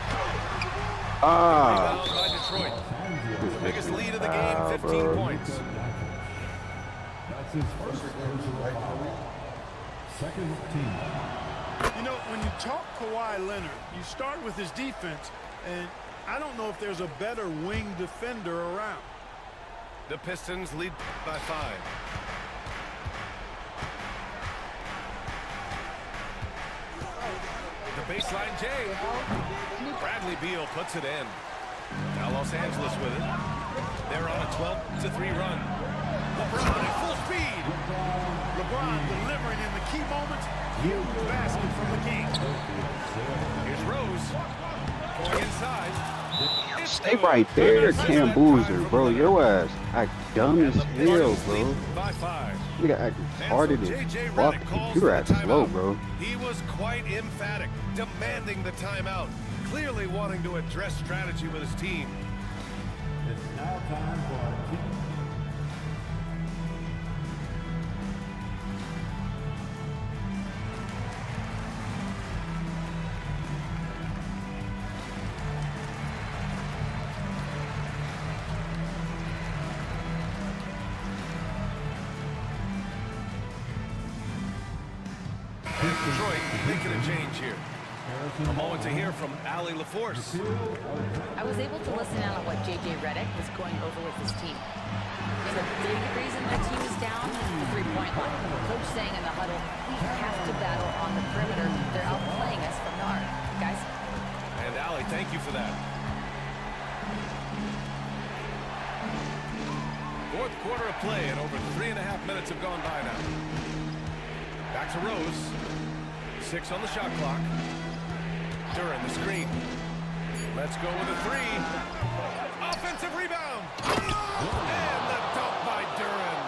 S8: Ah.
S1: Rebound by Detroit. Biggest lead of the game, 15 points.
S9: That's his first personal foul. Second team foul.
S6: You know, when you talk Kawhi Leonard, you start with his defense, and
S2: I don't know if there's a better wing defender around.
S1: The Pistons lead by 5. The baseline J. Bradley Beal puts it in. Now Los Angeles with it. They're on a 12-3 run. LeBron at full speed.
S2: LeBron delivering in the key moments. Huge basket from the king.
S1: Here's Rose. Going inside. It's
S8: Stay
S1: good.
S8: right there,
S1: Good
S8: Cam
S1: set.
S8: Boozer, bro. Your ass act dumb as hell, bro.
S1: By 5.
S8: Nigga act retarded as
S1: J.J.
S8: fuck.
S1: Redick calls
S8: Computer
S1: for
S8: act
S1: the
S8: is low,
S1: timeout.
S8: bro.
S1: He was quite emphatic, demanding the timeout, clearly wanting to address strategy with his team.
S9: It's now time for our team.
S1: Detroit making a change here. A moment to hear from Allie LaForce.
S5: I was able to listen in on what J.J. Redick was going over with his team. The big reason my team is down is the three-point line. Coach saying in the huddle, we have to battle on the perimeter. They're outplaying us from the arc. Guys?
S1: And Allie, thank you for that. Fourth quarter of play, and over 3.5 minutes have gone by now. Back to Rose. 6 on the shot clock. Duran the screen. Let's go with a 3. Offensive rebound. And the dunk by Duran.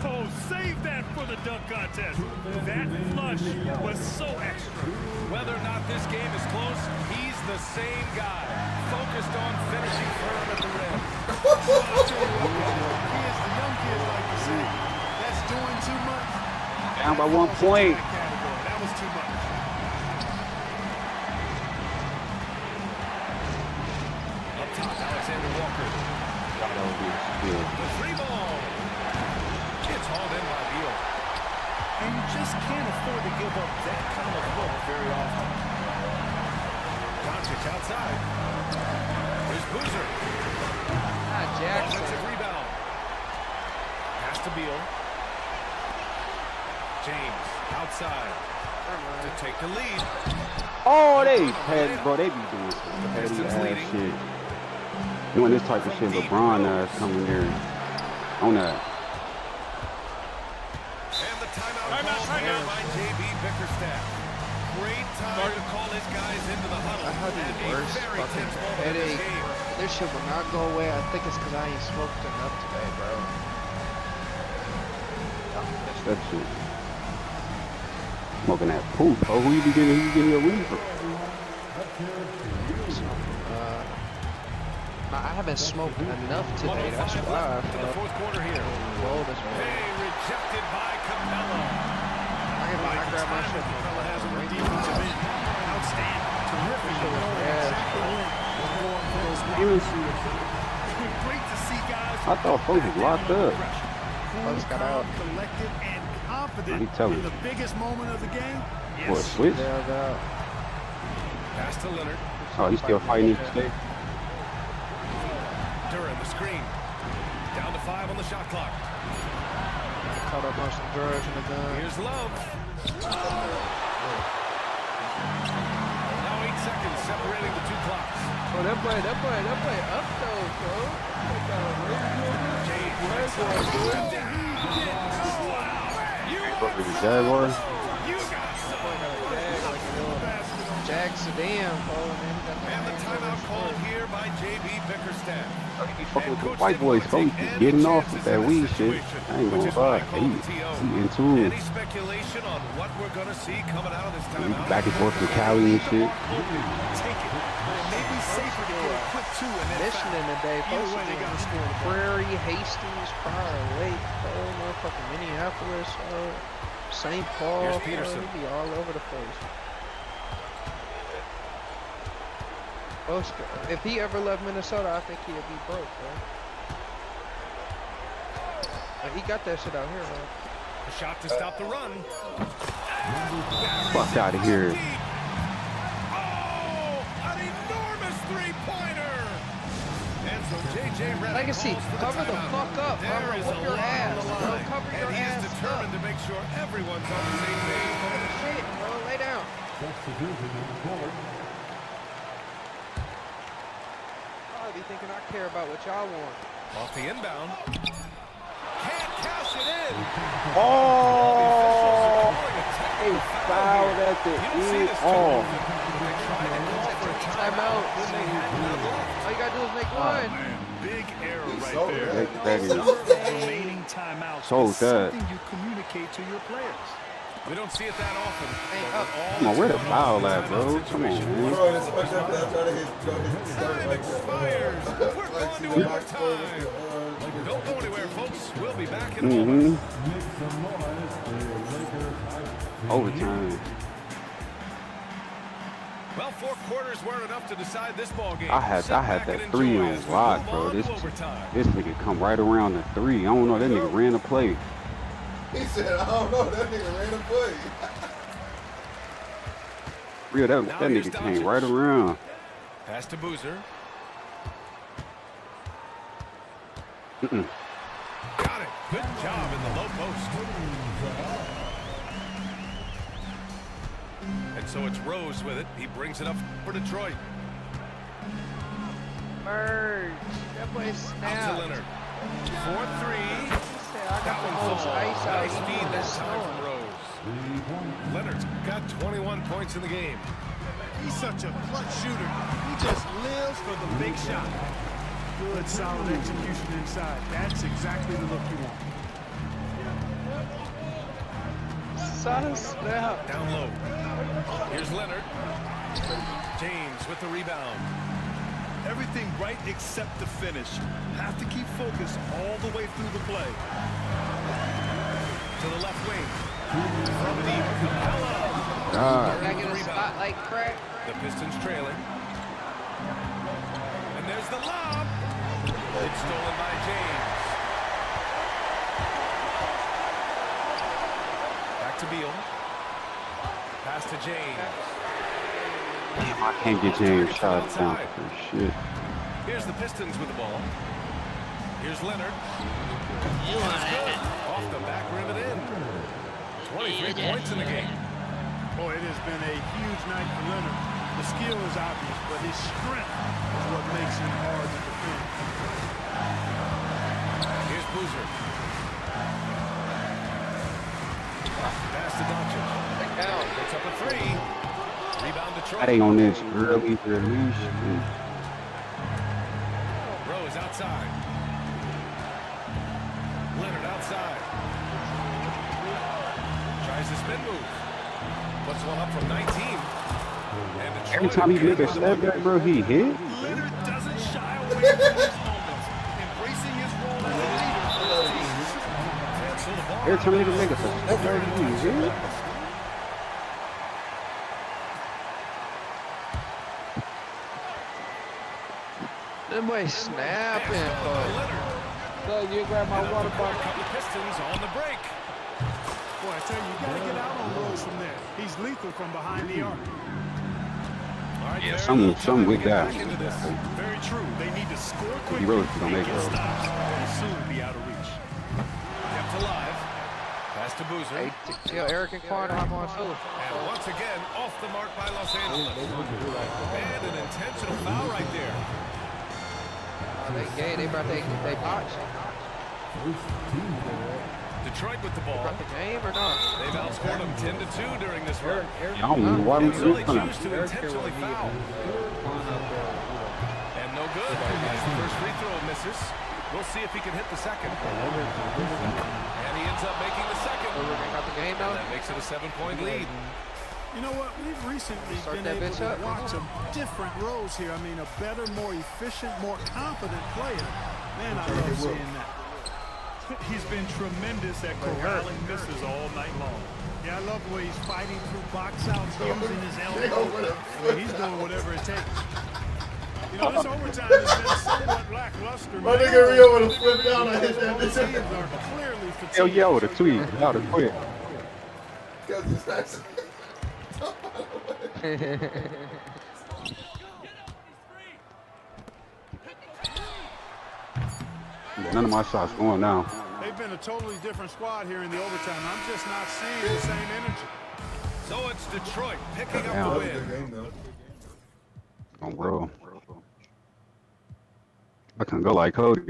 S2: Oh, save that for the dunk contest. That flush was so extra.
S1: Whether or not this game is close, he's the same guy. Focused on finishing firm at the rim.
S2: He is the young kid, like you say. That's doing too much.
S8: Down by 1 point.
S2: That was too much.
S1: Up top, Alexander Walker. The 3 ball. It's hauled in by Beal.
S2: And you just can't afford to give up that kind of look very often.
S1: Doncic outside. Here's Boozer.
S4: Jackson.
S1: Offensive rebound. Pass to Beal. James outside to take the lead.
S8: Oh, they petty, bro. They be doing some petty ass shit. Doing this type of shit. LeBron coming there on that.
S1: And the timeout called here by J.B. Bickerstaff. Great time to call his guys into the huddle.
S4: I had the
S1: And a
S4: worst
S1: very
S4: fucking
S1: tense moment in this
S4: headache.
S1: game.
S4: This shit will not go away. I think it's because I ain't smoked enough today, bro.
S8: That's that shit. Smoking that poop. Oh, who you be getting your weed from?
S4: I haven't smoked enough today.
S1: 1:05
S4: That's why I
S1: left in the
S4: felt
S1: fourth quarter here.
S4: cold as well.
S1: Hey, rejected by Capella.
S4: I grab my shit.
S2: Capella has him on defensive end. Outstanding. Terrific. Great to see guys.
S8: I thought folks was locked up.
S4: Folks got out.
S2: Collected and confident
S8: He tell me.
S2: in the biggest moment of the game.
S8: What, a switch?
S4: There, there.
S1: Pass to Leonard.
S8: Oh, he's still fighting to stay.
S1: Duran the screen. Down to 5 on the shot clock.
S4: Caught up on some drugs in the gun.
S1: Here's Love. Now 8 seconds separating the 2 clocks.
S4: Oh, that play up though, bro.
S8: Fuck with the Jaguars.
S4: Jackson, damn, bro.
S1: And the timeout called here by J.B. Bickerstaff.
S8: He fucking with the white boys, bro. He keep getting off with that weed shit. I ain't gonna lie. He into it.
S1: Any speculation on what we're gonna see coming out of this
S8: He
S1: timeout?
S8: back and forth from Cali and shit.
S2: Take it. Maybe safer to get a quick 2 and then
S4: Michigan today,
S2: Either
S4: folks.
S2: way, they got to score the ball.
S4: Prairie, Hastings, Prior Lake, bro. Motherfucking Minneapolis, St. Paul.
S1: Here's
S4: Bro,
S1: Peterson.
S4: he be all over the place. Folks, if he ever left Minnesota, I think he'd be broke, bro. Like, he got that shit out here, bro.
S1: A shot to stop the run.
S8: Fuck out of here.
S1: Oh, an enormous 3.
S4: Legacy, cover the fuck up, bro.
S1: There is a
S4: Whoop your
S1: lot
S4: ass,
S1: on the
S4: bro.
S1: line,
S4: Cover your
S1: and he is
S4: ass
S1: determined
S4: up.
S1: to make sure everyone's on the same page.
S4: Shit, bro. Lay down.
S9: Substitution on the court.
S4: I'll be thinking I care about what y'all want.
S1: Off the inbound. Can't cash it in.
S8: Oh! They fouled at the
S1: You don't see
S8: end.
S1: this too
S8: Oh,
S1: often. They tried to call for a
S4: Timeout.
S1: when they had none left.
S4: All you gotta do is make
S2: Oh,
S4: one.
S2: man. Big error right
S3: so
S2: there.
S8: that, that is
S2: Remaining timeouts
S8: So
S2: is
S8: that.
S2: something you communicate to your players.
S1: We don't see it that often.
S4: Hey,
S1: but
S4: up.
S1: with all
S8: Come on, where the
S1: that's
S8: foul
S1: going on
S8: at,
S1: in
S8: bro?
S1: the
S8: Come on,
S1: situation,
S8: man.
S3: Bro, it's fucked up that I try to hit the start
S1: Time
S3: like
S1: expires. We're going to overtime. Don't go anywhere, folks. We'll be back in a moment.
S9: Make some noise for your Lakers hype.
S8: Overtime.
S1: Well, 4 quarters weren't enough to decide this ball game.
S8: I had
S1: Sit back
S8: that
S1: and
S8: 3
S1: enjoy
S8: on
S1: as we
S8: lock,
S1: move
S8: bro.
S1: on
S8: This
S1: to overtime.
S8: nigga come right around the 3. I don't know. That nigga ran the play.
S3: He said, I don't know, that nigga ran a play.
S8: Real, that
S1: Now
S8: nigga
S1: here's
S8: came
S1: Doncic.
S8: right around.
S1: Pass to Boozer.
S8: Mm-mm.
S1: Got it. Good job in the low post. And so it's Rose with it. He brings it up for Detroit.
S4: Merge. That boy
S1: Out to
S4: snapped.
S1: Leonard. 4-3.
S4: I got
S1: That
S4: the
S1: one
S4: most
S1: falls.
S4: ice out
S1: Nice
S4: of
S1: feed
S4: the
S1: that time
S4: snow.
S1: from Rose. Leonard's got 21 points in the game.
S2: He's such a clutch shooter. He just lives for the big shot. Good, solid execution inside. That's exactly the look you want.
S4: Son snap.
S1: Down low. Here's Leonard. James with the rebound.
S2: Everything right except the finish. Have to keep focused all the way through the play.
S1: To the left wing. From deep, Capella.
S8: God.
S4: Can I get a spotlight crack?
S1: The Pistons trailing. And there's the lob. It's stolen by James. Back to Beal. Pass to James.
S8: I can't get James shots down for shit.
S1: Here's the Pistons with the ball. Here's Leonard. That's good. Off the back rim and in. 23 points in the game.
S2: Boy, it has been a huge night for Leonard. The skill is obvious, but his strength is what makes him hard to defend.
S1: Here's Boozer. Pass to Doncic. Puts up a 3. Rebound Detroit.
S8: That ain't on this early release.
S1: Rose outside. Leonard outside. Tries the spin move. Puts one up from 19. And Detroit
S8: Every time he make a step back, bro, he hit.
S2: Leonard doesn't shy away from these moments, embracing his role as a leader for his team.
S1: And so the ball
S8: Every time he make a step back, he hit.
S4: That boy snapping, bro.
S1: Leonard.
S4: You grab my water bottle.
S1: Couple Pistons on the break.
S2: Boy, I tell you, you got to get out on Rose from there. He's lethal from behind the arc.
S1: All right,
S8: Yeah,
S1: very
S8: some
S1: little time
S8: with
S1: to get
S8: that.
S1: back into this.
S2: Very true. They need to score quickly.
S8: Rose is gonna
S2: and
S8: make
S2: get
S8: Rose.
S2: stops. They'll soon be out of reach.
S1: Kept alive. Pass to Boozer.
S4: Hey, yo, Eric and Quan, I'm on too.
S1: And once again, off the mark by Los Angeles. And an intentional foul right there.
S4: They gay, they brought they box.
S1: Detroit with the ball.
S4: Brought the game or not?
S1: They've outscored them 10-2 during this run.
S8: I don't know why we
S1: And so
S8: do
S1: they
S8: that.
S1: choose to intentionally foul. And no good. As the first free throw misses. We'll see if he can hit the second. And he ends up making the second.
S4: They got the game
S1: And
S4: though.
S1: that makes it a 7-point lead.
S2: You know what? We've recently
S4: Start
S2: been
S4: that
S2: able
S4: bitch
S2: to
S4: up.
S2: watch a different Rose here. I mean, a better, more efficient, more confident player. Man, I love seeing that. He's been tremendous at corralling misses all night long. Yeah, I love the way he's fighting through box outs, using his elbow. I mean, he's doing whatever it takes. You know, this overtime has been somewhat lackluster.
S3: My nigga Rio would have flipped down. I hit that
S2: Both
S3: bitch.
S2: teams are clearly fatigued.
S8: Hell yeah, with a tweet. Out of quit.
S3: Because it's nice.
S8: Yeah, none of my shots going now.
S2: They've been a totally different squad here in the overtime. I'm just not seeing the same energy.
S1: So it's Detroit picking
S8: Damn.
S1: up the
S3: Good
S1: win.
S3: game, though.
S8: Oh, bro. I couldn't go like Cody.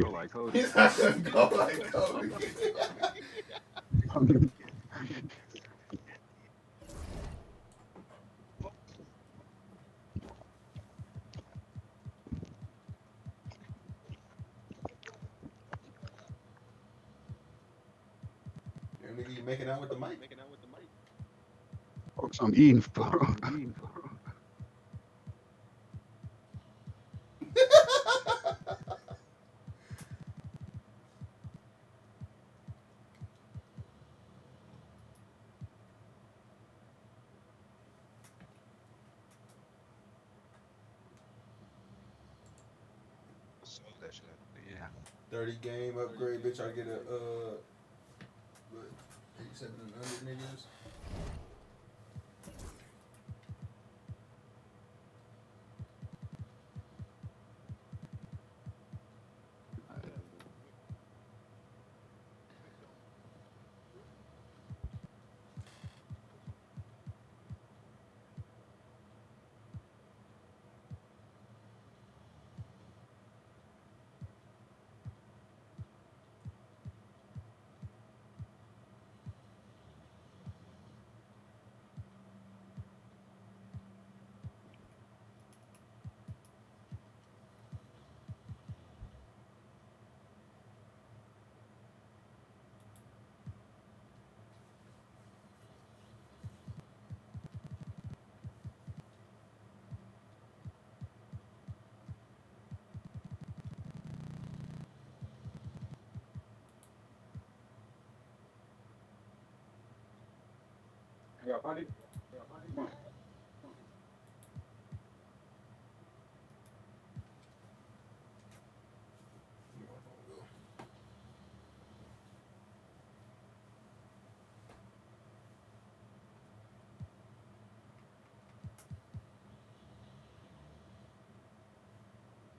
S3: He's not gonna go like Kobe. Damn, nigga, you making out with the mic?
S8: I'm eating, bro. Yeah.
S3: 30 game upgrade, bitch. I get a what? 87 and under niggas.
S8: You got a potty?